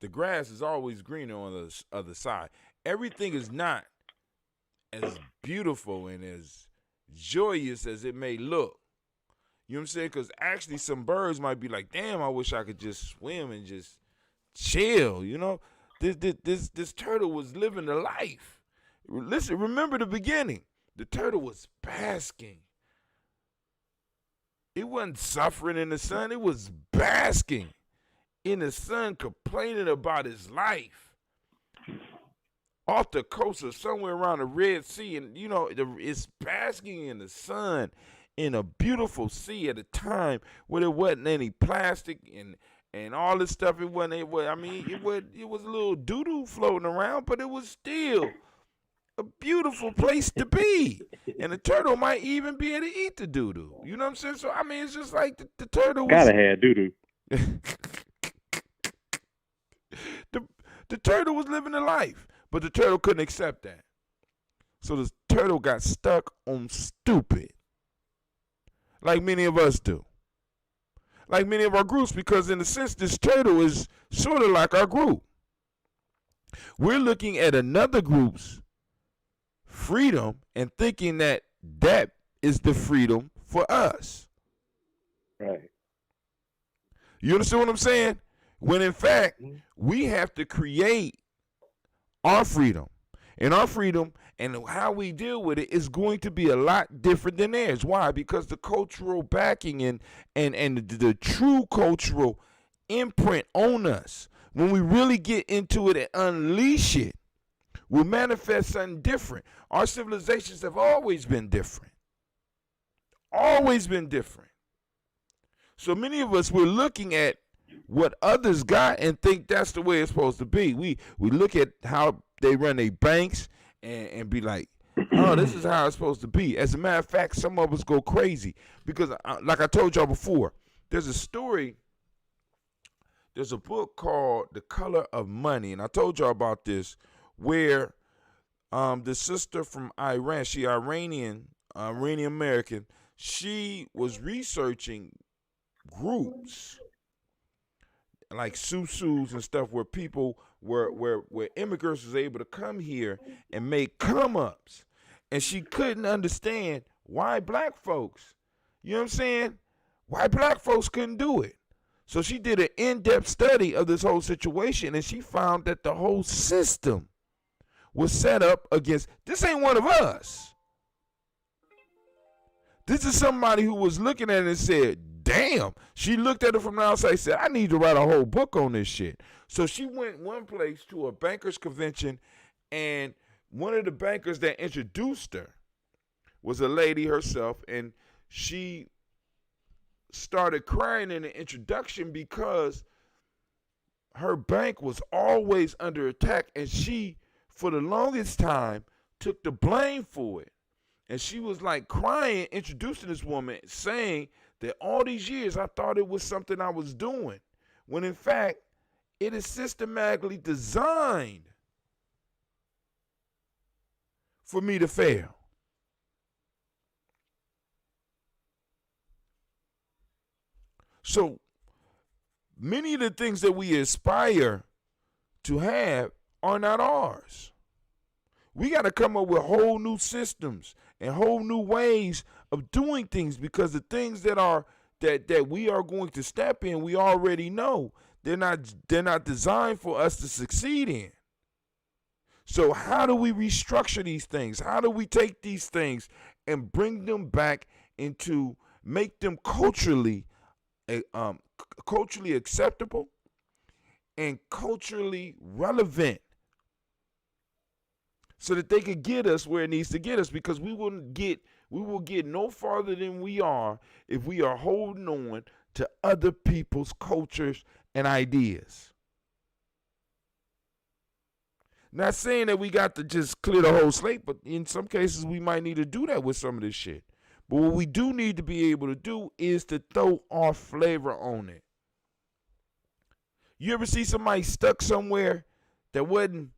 the grass is always greener on the other side. Everything is not as beautiful and as joyous as it may look. You know what I'm saying? Because actually some birds might be like, damn, I wish I could just swim and just chill, you know? This turtle was living the life. Listen, remember the beginning. The turtle was basking. It wasn't suffering in the sun. It was basking in the sun, complaining about his life. Off the coast of somewhere around the Red Sea, and you know, it's basking in the sun in a beautiful sea at a time where there wasn't any plastic and all this stuff. It wasn't. It was a little doo-doo floating around, but it was still a beautiful place to be. And the turtle might even be able to eat the doo-doo. You know what I'm saying? So I mean, it's just like the turtle was Gotta have doo-doo. the turtle was living a life. But the turtle couldn't accept that. So the turtle got stuck on stupid. Like many of us do. Like many of our groups, because in a sense, this turtle is sort of like our group. We're looking at another group's freedom and thinking that that is the freedom for us. Right. You understand what I'm saying? When in fact, we have to create our freedom. And our freedom and how we deal with it is going to be a lot different than theirs. Why? Because the cultural backing and the true cultural imprint on us, when we really get into it and unleash it, will manifest something different. Our civilizations have always been different. Always been different. So many of us, we're looking at what others got and think that's the way it's supposed to be. We look at how they run their banks and be like, oh, this is how it's supposed to be. As a matter of fact, some of us go crazy because, like I told y'all before, there's a story, there's a book called The Color of Money, and I told y'all about this, where the sister from Iran, she Iranian American, she was researching groups like susus and stuff where people where immigrants was able to come here and make come-ups. And she couldn't understand why black folks, you know what I'm saying? Why black folks couldn't do it. So she did an in-depth study of this whole situation, and she found that the whole system was set up against, this ain't one of us. This is somebody who was looking at it and said, damn. She looked at it from the outside and said, I need to write a whole book on this shit. So she went one place to a bankers convention, and one of the bankers that introduced her was a lady herself, and she started crying in the introduction because her bank was always under attack, and she, for the longest time, took the blame for it. And she was like crying, introducing this woman, saying that all these years I thought it was something I was doing, when in fact it is systematically designed for me to fail. So many of the things that we aspire to have are not ours. We got to come up with whole new systems and whole new ways of doing things, because the things that we are going to step in, we already know they're not designed for us to succeed in. So how do we restructure these things? How do we take these things and bring them back into, make them culturally acceptable and culturally relevant, so that they could get us where it needs to get us? Because we will get no farther than we are if we are holding on to other people's cultures and ideas. Not saying that we got to just clear the whole slate, but in some cases we might need to do that with some of this shit. But what we do need to be able to do is to throw our flavor on it. You ever see somebody stuck somewhere that wasn't,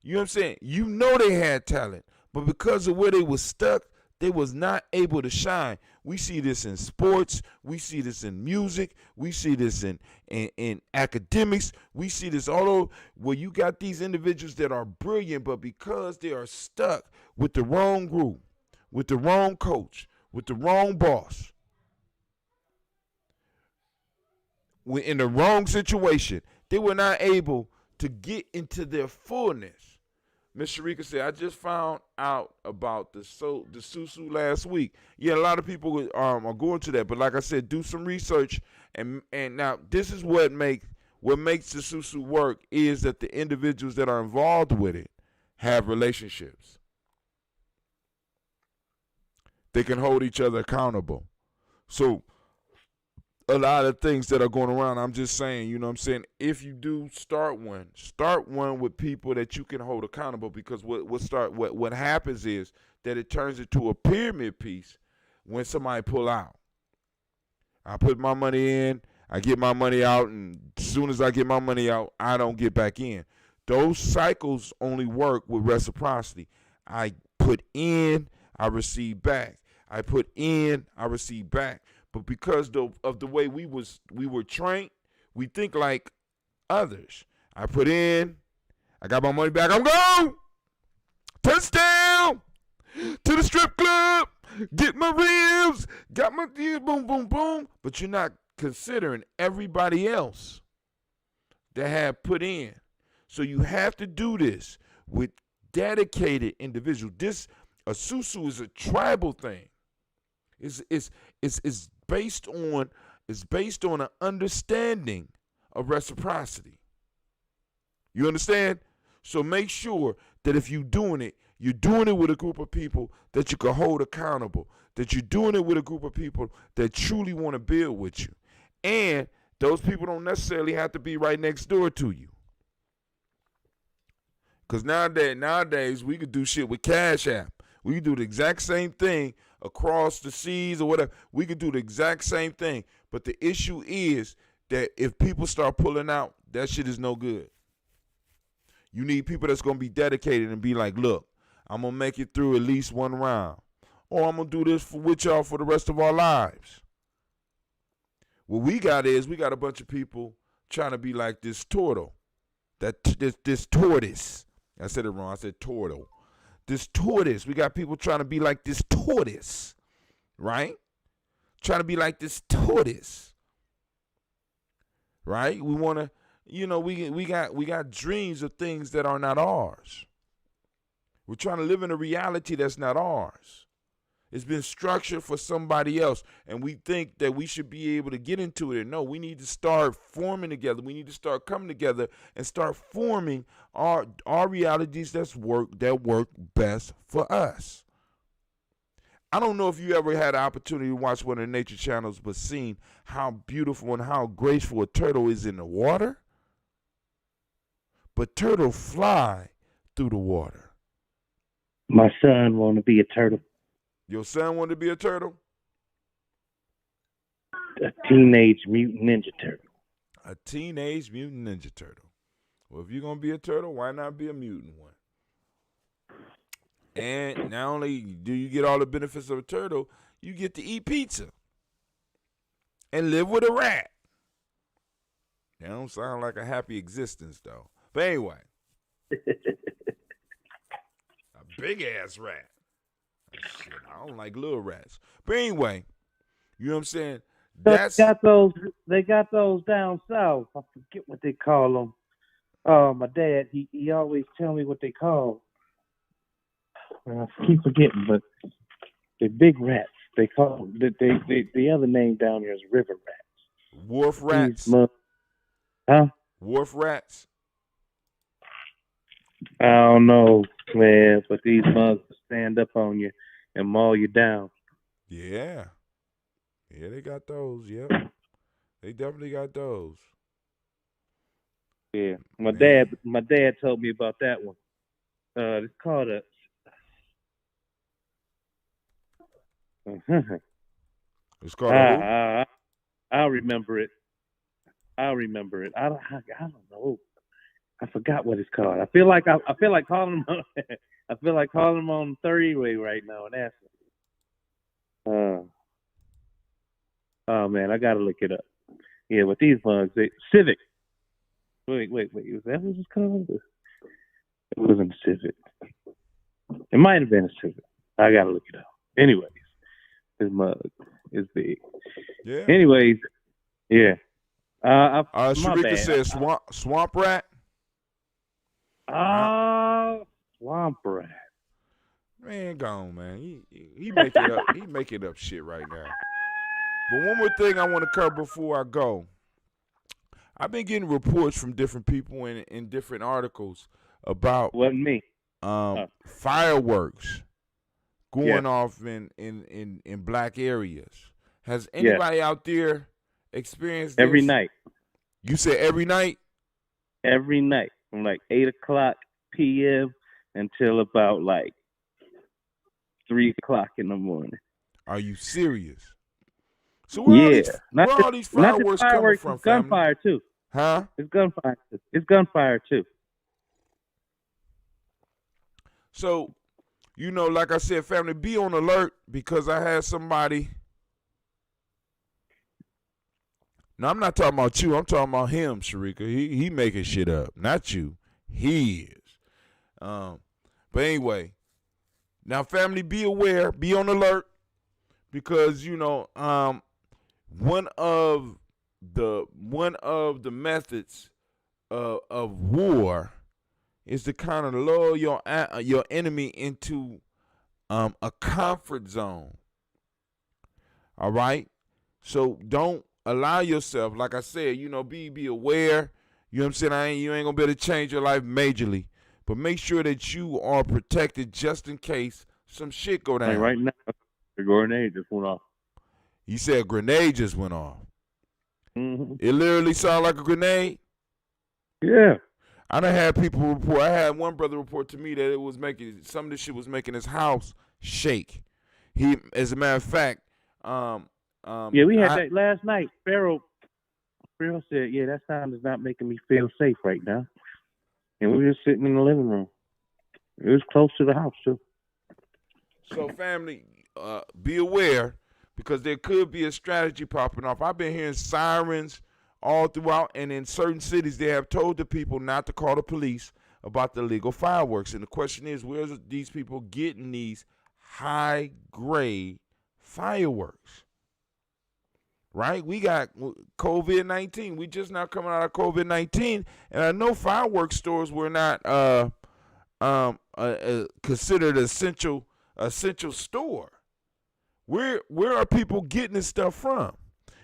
you know what I'm saying? You know they had talent, but because of where they was stuck, They was not able to shine. We see this in sports. We see this in music. We see this in academics. We see this all over where you got these individuals that are brilliant, but because they are stuck with the wrong group, with the wrong coach, with the wrong boss, in the wrong situation, they were not able to get into their fullness. Miss Sharika said, I just found out about the Susu last week. Yeah, a lot of people are going to that, but like I said, do some research. And now this is what makes the Susu work is that the individuals that are involved with it have relationships. They can hold each other accountable. So a lot of things that are going around, I'm just saying, you know what I'm saying, if you do start one with people that you can hold accountable, because what happens is that it turns into a pyramid piece when somebody pull out. I put my money in, I get my money out, and as soon as I get my money out, I don't get back in. Those cycles only work with reciprocity. I put in, I receive back. I put in, I receive back. But because of the way we were trained, we think like others. I put in, I got my money back, I'm gone. Touchdown to the strip club, get my ribs, got my boom, boom, boom. But you're not considering everybody else that have put in. So you have to do this with dedicated individuals. A Susu is a tribal thing. It's based on an understanding of reciprocity. You understand? So make sure that if you're doing it with a group of people that you can hold accountable, that you're doing it with a group of people that truly want to build with you. And those people don't necessarily have to be right next door to you. Because nowadays we could do shit with Cash App. We could do the exact same thing across the seas or whatever. We could do the exact same thing. But the issue is that if people start pulling out, that shit is no good. You need people that's going to be dedicated and be like, look, I'm going to make it through at least one round. Or I'm going to do this with y'all for the rest of our lives. What we got is we got a bunch of people trying to be like this turtle. This tortoise. I said it wrong. I said turtle. This tortoise. We got people trying to be like this tortoise. Right? Trying to be like this tortoise. Right? We want to, we got dreams of things that are not ours. We're trying to live in a reality that's not ours. It's been structured for somebody else, and we think that we should be able to get into it. And no, we need to start forming together. We need to start coming together and start forming our realities that work best for us. I don't know if you ever had an opportunity to watch one of the nature channels, but seen how beautiful and how graceful a turtle is in the water. But turtles fly through the water. My son want to be a turtle. Your son wanted to be a turtle? A teenage mutant ninja turtle. A teenage mutant ninja turtle. Well, if you're going to be a turtle, why not be a mutant one? And not only do you get all the benefits of a turtle, you get to eat pizza and live with a rat. That don't sound like a happy existence, though. But anyway. A big-ass rat. Shit, I don't like little rats. But anyway, you know what I'm saying? They got those down south. I forget what they call them. My dad, he always tell me what they call. I keep forgetting, but they're big rats. They call them, the other name down here is river rats. Wharf rats. Wharf rats. I don't know, man, but these mugs stand up on you and maul you down. Yeah. Yeah, they got those, yep. They definitely got those. Yeah. My dad told me about that one. It's called a It's called a I'll remember it. I don't know. I forgot what it's called. I feel like calling him. I feel like calling him on 30-way right now and asking. Oh man, I gotta look it up. Yeah, with these bugs, Civic. Wait. Was that what it's called? It wasn't a Civic. It might have been a Civic. I gotta look it up. Anyways, this mug is big. Yeah. Anyways, yeah. My Sharika bad. says swamp rat. Swamp rat. Man, gone, man. He make it up. He making up shit right now. But one more thing I want to cover before I go. I've been getting reports from different people in different articles about Wasn't me. Fireworks going off in black areas. Has anybody out there experienced this? Every night. You said every night? Every night. From like 8 o'clock p.m. until about like 3 o'clock in the morning. Are you serious? So where are all these fireworks coming from, it's gunfire too. Huh? It's gunfire. It's gunfire too. So, like I said, family, be on alert because I had somebody. Now, I'm not talking about you. I'm talking about him, Sharika. He making shit up. Not you. He is. But anyway, now, family, be aware. Be on alert because, one of the methods of war is to kind of lull your enemy into a comfort zone. All right? So don't allow yourself, like I said, be aware. You know what I'm saying? You ain't going to be able to change your life majorly. But make sure that you are protected just in case some shit go down. Like right now, the grenade just went off. You said a grenade just went off. Mm-hmm. It literally sounded like a grenade? Yeah. I done had people report. I had one brother report to me that it was making, some of this shit was making his house shake. As a matter of fact, we had that last night. Pharaoh said, that sound is not making me feel safe right now. And we were just sitting in the living room. It was close to the house, too. So, family, be aware because there could be a strategy popping off. I've been hearing sirens all throughout, and in certain cities, they have told the people not to call the police about the illegal fireworks. And the question is, where's these people getting these high-grade fireworks? Right? We got COVID-19. We just now coming out of COVID-19, and I know fireworks stores were not considered essential store. Where are people getting this stuff from?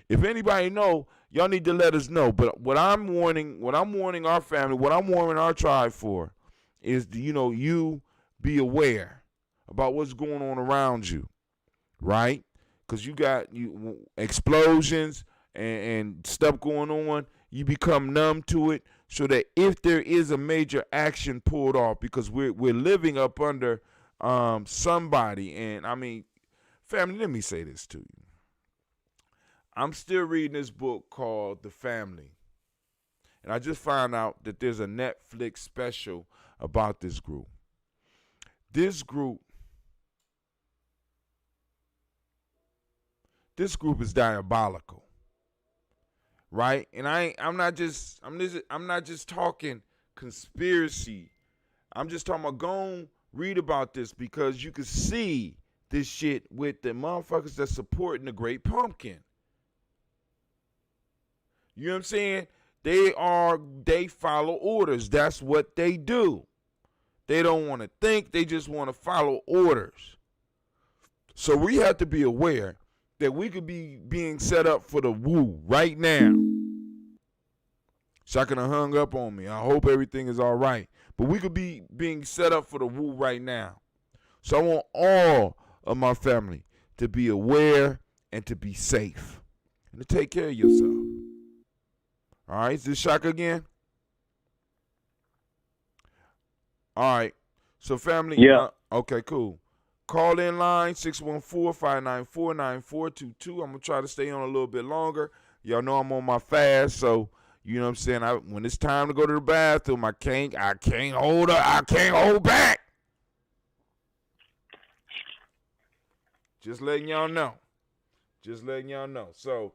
If anybody know, y'all need to let us know. But what I'm warning our family, what I'm warning our tribe for, is you be aware about what's going on around you, right? Because you got explosions and stuff going on, you become numb to it, so that if there is a major action pulled off, because we're living up under somebody, and I mean, family, let me say this to you. I'm still reading this book called The Family, and I just found out that there's a Netflix special about this group. This group is diabolical, right? And I'm not just talking conspiracy. I'm just talking about go read about this because you can see this shit with the motherfuckers that's supporting the Great Pumpkin. You know what I'm saying? They follow orders. That's what they do. They don't want to think. They just want to follow orders. So we have to be aware that we could be being set up for the woo right now. Shaka done hung up on me. I hope everything is all right. But we could be being set up for the woo right now. So I want all of my family to be aware and to be safe and to take care of yourself. All right, is this Shaka again? All right. So family, yeah. Okay, cool. Call in line 614-594-9422. I'm going to try to stay on a little bit longer. Y'all know I'm on my fast, so you know what I'm saying? When it's time to go to the bathroom, I can't hold back. Just letting y'all know. Just letting y'all know. So,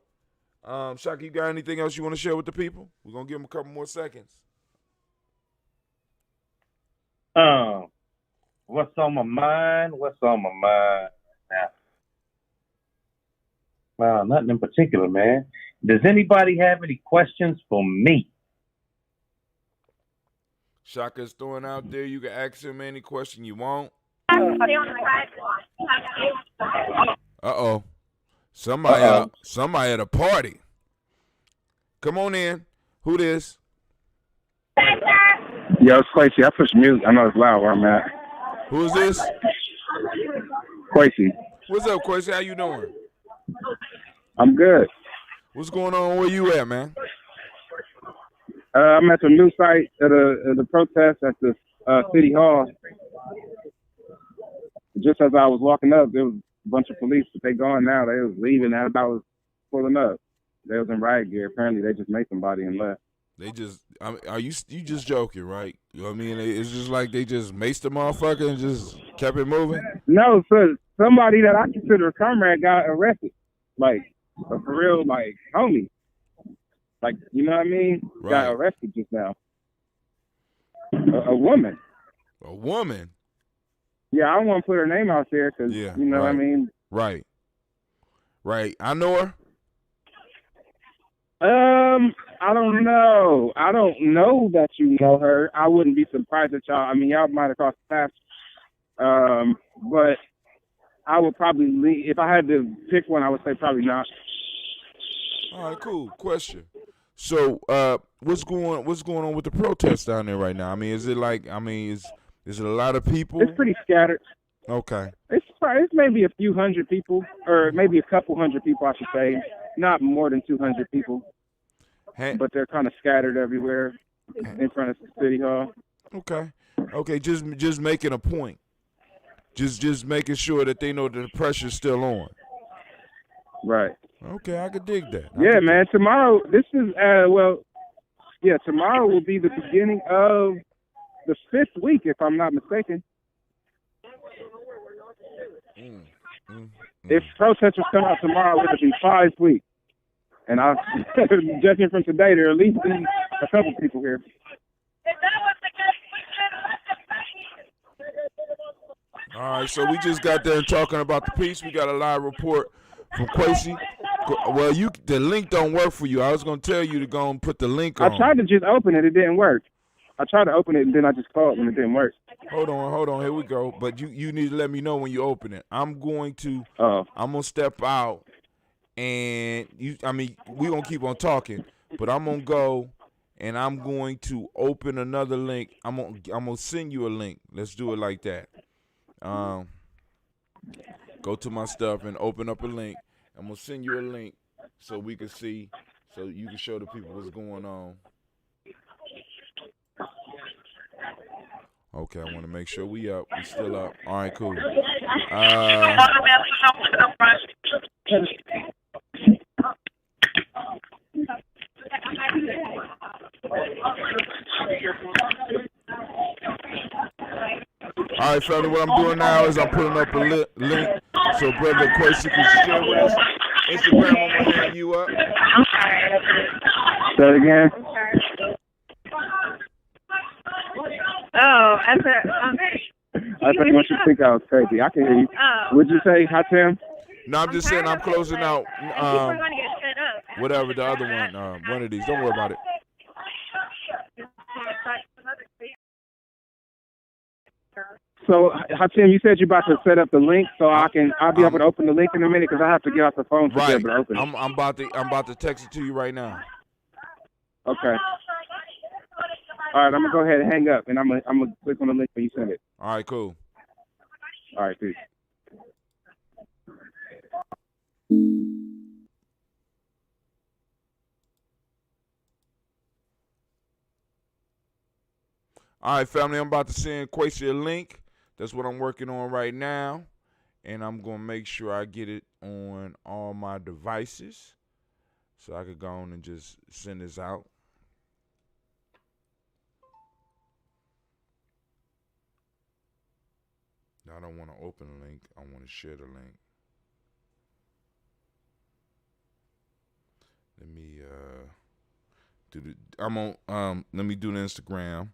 Shaka, you got anything else you want to share with the people? We're going to give them a couple more seconds. What's on my mind? Now? Nothing in particular, man. Does anybody have any questions for me? Shaka's throwing out there. You can ask him any question you want. Uh-oh. Somebody at a party. Come on in. Who this? Yo, it's Quasi. I push mute. I know it's loud where I'm at. Who is this? Quasi. What's up, Quasi? How you doing? I'm good. What's going on? Where you at, man? I'm at the new site at the protest at the city hall. Just as I was walking up, there was a bunch of police, but they gone now. They was leaving as I was pulling up. They was in riot gear. Apparently, they just made somebody and left. They just, are you just joking, right? You know what I mean? It's just like they just maced the motherfucker and just kept it moving? No, so somebody that I consider a comrade got arrested. Like, a for real, like, homie. Like, you know what I mean? Right. Got arrested just now. A woman. A woman? Yeah, I don't want to put her name out there because, yeah, you know what I mean? Right. Right. I know her? I don't know. I don't know that you know her. I wouldn't be surprised that y'all, I mean, y'all might have crossed paths. But I would probably leave, if I had to pick one, I would say probably not. All right, cool. Question. So, what's going on with the protests down there right now? I mean, is it is it a lot of people? It's pretty scattered. Okay. It's maybe a few hundred people, or maybe a couple hundred people, I should say. Not more than 200 people. But they're kind of scattered everywhere in front of the city hall. Okay. Okay, just making a point. Just making sure that they know that the pressure's still on. Right. Okay, I could dig that. Yeah, man. Tomorrow, tomorrow will be the beginning of the 5th week, if I'm not mistaken. If protesters come out tomorrow, it'll be 5 weeks. And judging from today, there will at least be a couple people here. All right, so we just got there talking about the piece. We got a live report from Quasi. Well, the link don't work for you. I was going to tell you to go and put the link on. I tried to just open it. It didn't work. I tried to open it, and then I just called, and it didn't work. Hold on. Here we go. But you need to let me know when you open it. I'm going to step out, and we're going to keep on talking, but I'm going to go, and I'm going to open another link. I'm going to send you a link. Let's do it like that. Go to my stuff and open up a link. I'm going to send you a link so we can see, so you can show the people what's going on. Okay, I want to make sure we up. We still up. All right, cool. All right, family, what I'm doing now is I'm putting up a link so Brother Quasi can share with us. Instagram, I'm going to hang you up. Say it again. Oh, I said, I want you to think I was crazy. I can hear you. What'd you say, Hatem? No, I'm just saying I'm closing out. People are going to get set up. Whatever, the other one of these. Don't worry about it. So, Hatem, you said you're about to set up the link, so I'll be able to open the link in a minute because I have to get off the phone to be able to open it. I'm about to text it to you right now. Okay. All right, I'm gonna go ahead and hang up, and I'm gonna click on the link when you send it. All right, cool. All right, peace. All right, family, I'm about to send Quasi a link. That's what I'm working on right now, and I'm gonna make sure I get it on all my devices so I could go on and just send this out. I don't want to open a link. I want to share the link. I'm on. Let me do the Instagram.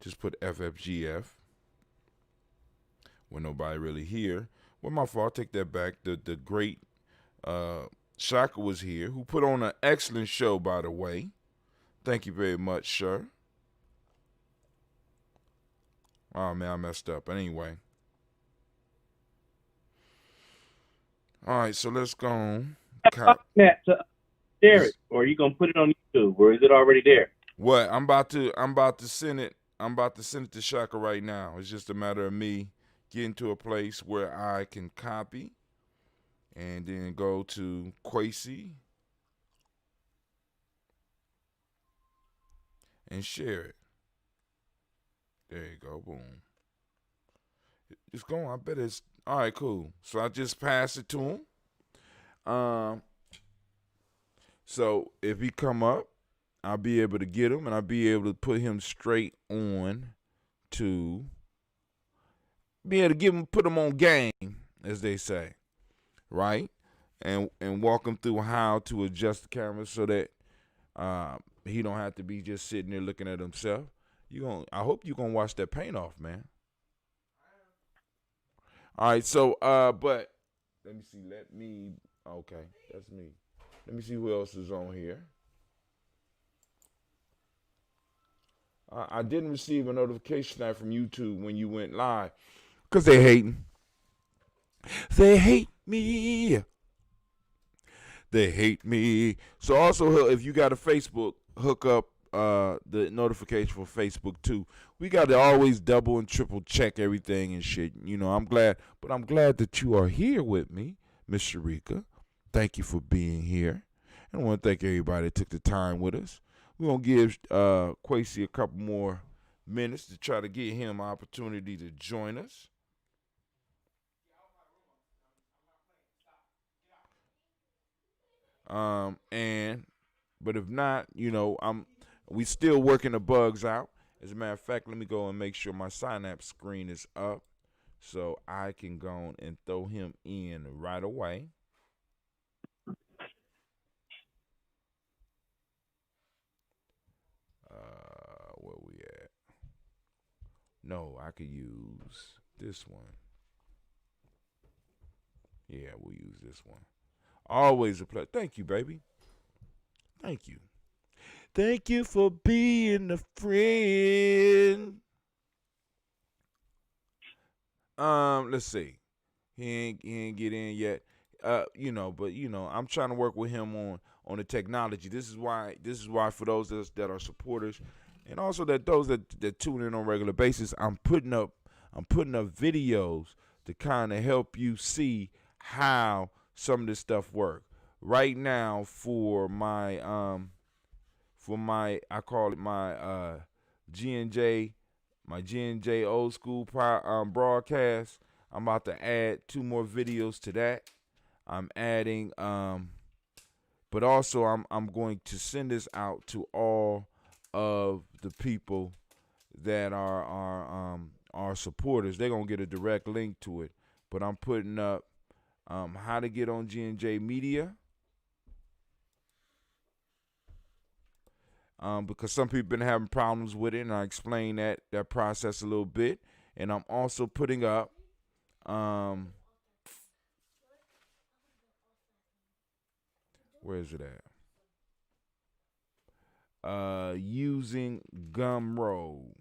Just put FFGF. When nobody really here. Well, my fault. Take that back. The great Shaka was here, who put on an excellent show, by the way. Thank you very much, sir. Oh man, I messed up. But anyway. All right, so let's go on. That to share it, or are you gonna put it on YouTube, or is it already there? What? I'm about to send it. I'm about to send it to Shaka right now. It's just a matter of me getting to a place where I can copy and then go to Quasi and share it. There you go. Boom. It's going. I bet it's all right. Cool. So I just pass it to him. So if he come up, I'll be able to get him, and I'll be able to put him straight on to be able to put him on game, as they say, right? And walk him through how to adjust the camera so that he don't have to be just sitting there looking at himself. I hope you're gonna wash that paint off, man. All right, so but let me see. Okay, that's me. Let me see who else is on here. I didn't receive a notification tonight from YouTube when you went live, because they hating. They hate me. They hate me. So also, if you got a Facebook, hook up the notification for Facebook too. We got to always double and triple check everything and shit. You know, I'm glad that you are here with me, Miss Sharika. Thank you for being here. And I want to thank everybody that took the time with us. We're going to give Quasi a couple more minutes to try to get him an opportunity to join us. But if not, you know, we still working the bugs out. As a matter of fact, let me go and make sure my Synapse screen is up so I can go and throw him in right away. Where we at? No, I could use this one. Yeah, we'll use this one. Always a pleasure. Thank you, baby. Thank you. Thank you for being a friend. Let's see. He ain't get in yet. You know, but you know, I'm trying to work with him on the technology. This is why for those that are supporters, and also that those that tune in on a regular basis, I'm putting up videos to kind of help you see how some of this stuff work. Right now, for my I call it my G&J old school broadcast. I'm about to add 2 more videos to that. I'm adding but also I'm going to send this out to all of the people that are supporters. They're gonna get a direct link to it. But I'm putting up how to get on G&J Media. Because some people been having problems with it, and I explain that process a little bit. And I'm also putting up where is it at? Using Gumroad.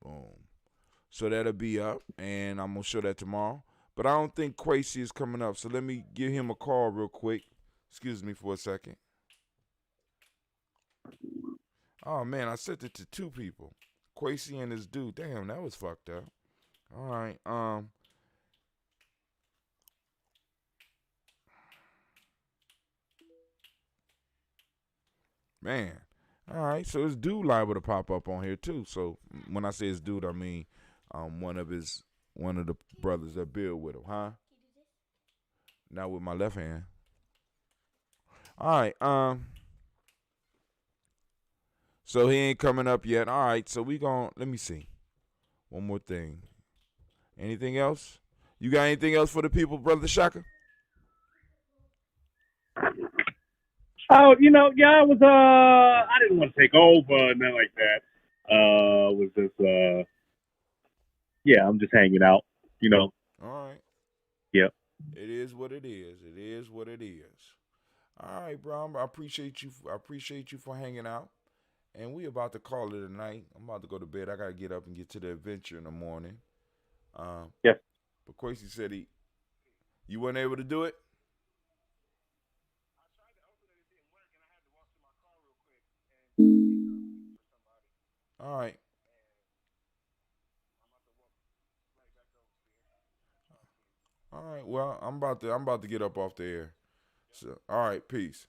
Boom. So that'll be up, and I'm gonna show that tomorrow. But I don't think Quasi is coming up, so let me give him a call real quick. Excuse me for a second. Oh man, I sent it to 2 people. Quasi and this dude. Damn, that was fucked up. All right. Man. All right. So this dude liable to pop up on here too. So when I say his dude, I mean one of the brothers that build with him, huh? Not with my left hand. All right. So he ain't coming up yet. All right, so let me see. One more thing. Anything else? You got anything else for the people, Brother Shaka? Oh, I was I didn't want to take over and nothing like that. Was just I'm just hanging out, All right. Yep. It is what it is. It is what it is. All right, bro. I appreciate you. I appreciate you for hanging out. And we about to call it a night. I'm about to go to bed. I gotta get up and get to the adventure in the morning. Yeah. But Quasi said you weren't able to do it. All right. All right. Well, I'm about to get up off the air. So, all right. Peace.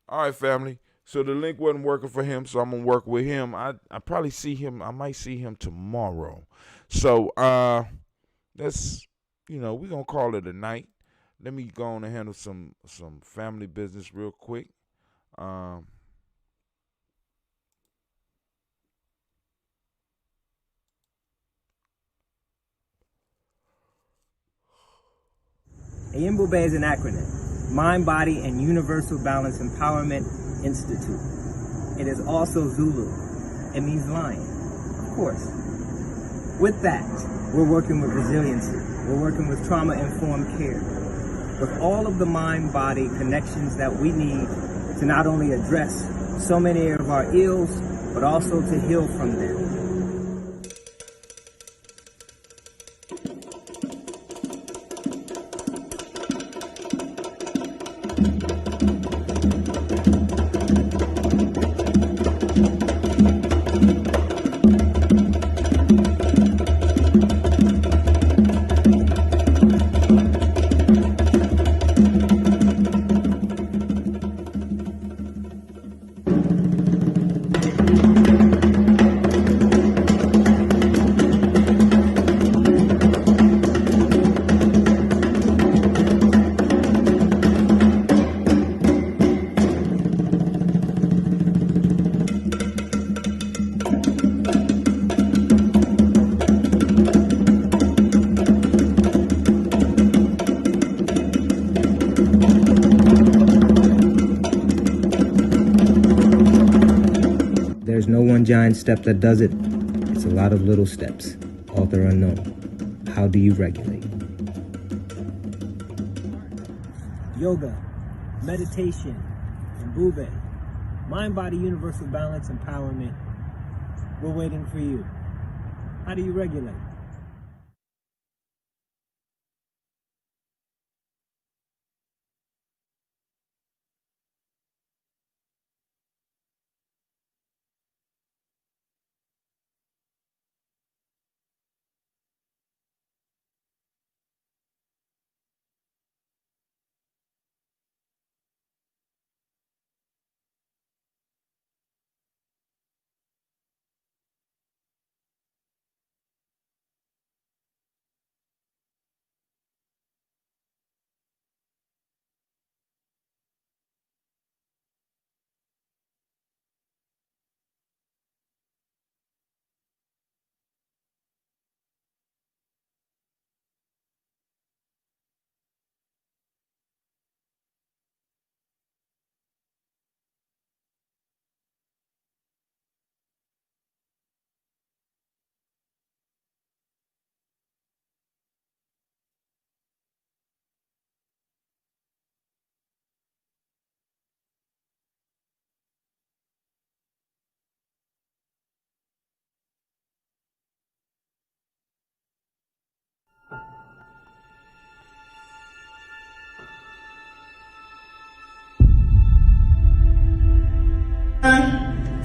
All right, family. So the link wasn't working for him, so I'm gonna work with him. I probably see him. I might see him tomorrow. So that's we're gonna call it a night. Let me go on and handle some family business real quick. Ayimbobe is an acronym, Mind, Body, and Universal Balance Empowerment Institute. It is also Zulu. It means lion, of course. With that, we're working with resiliency. We're working with trauma-informed care. With all of the mind-body connections that we need to not only address so many of our ills, but also to heal from them. There's no one giant step that does it. It's a lot of little steps. Author unknown. How do you regulate? Yoga, meditation, and Bube. Mind, body, universal balance, empowerment. We're waiting for you. How do you regulate?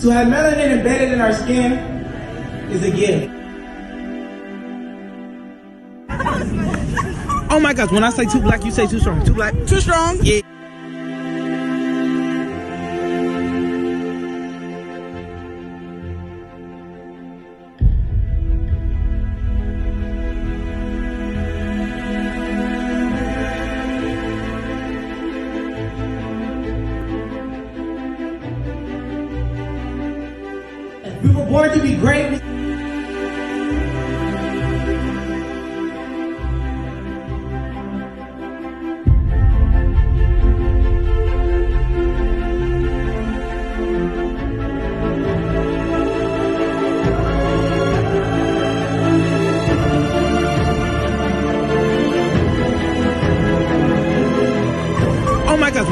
To have melanin embedded in our skin is a gift. Oh my gosh, when I say too black, you say too strong. Too black? Too strong? Yeah. We were born to be great.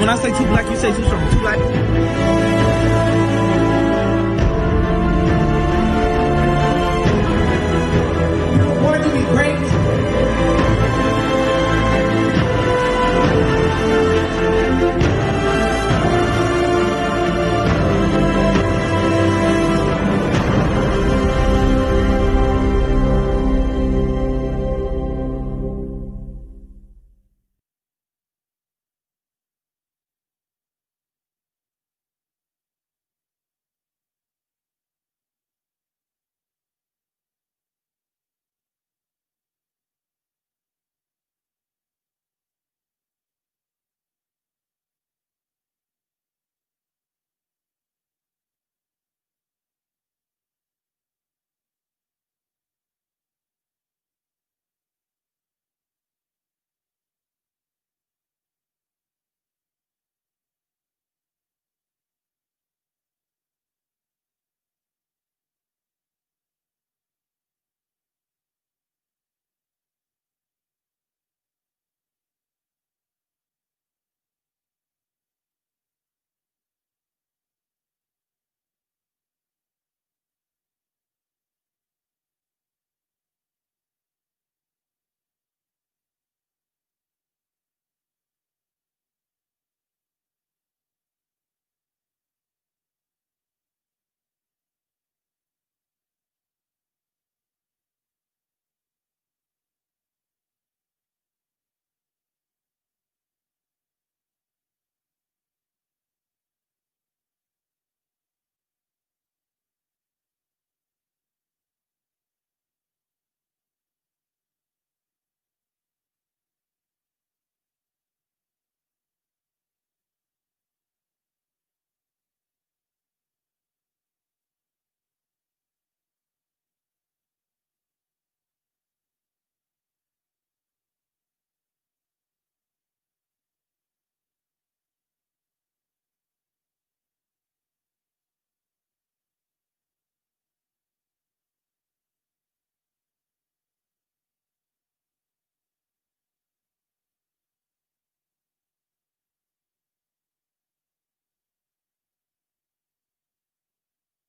When I say too black, you say too strong. Too black.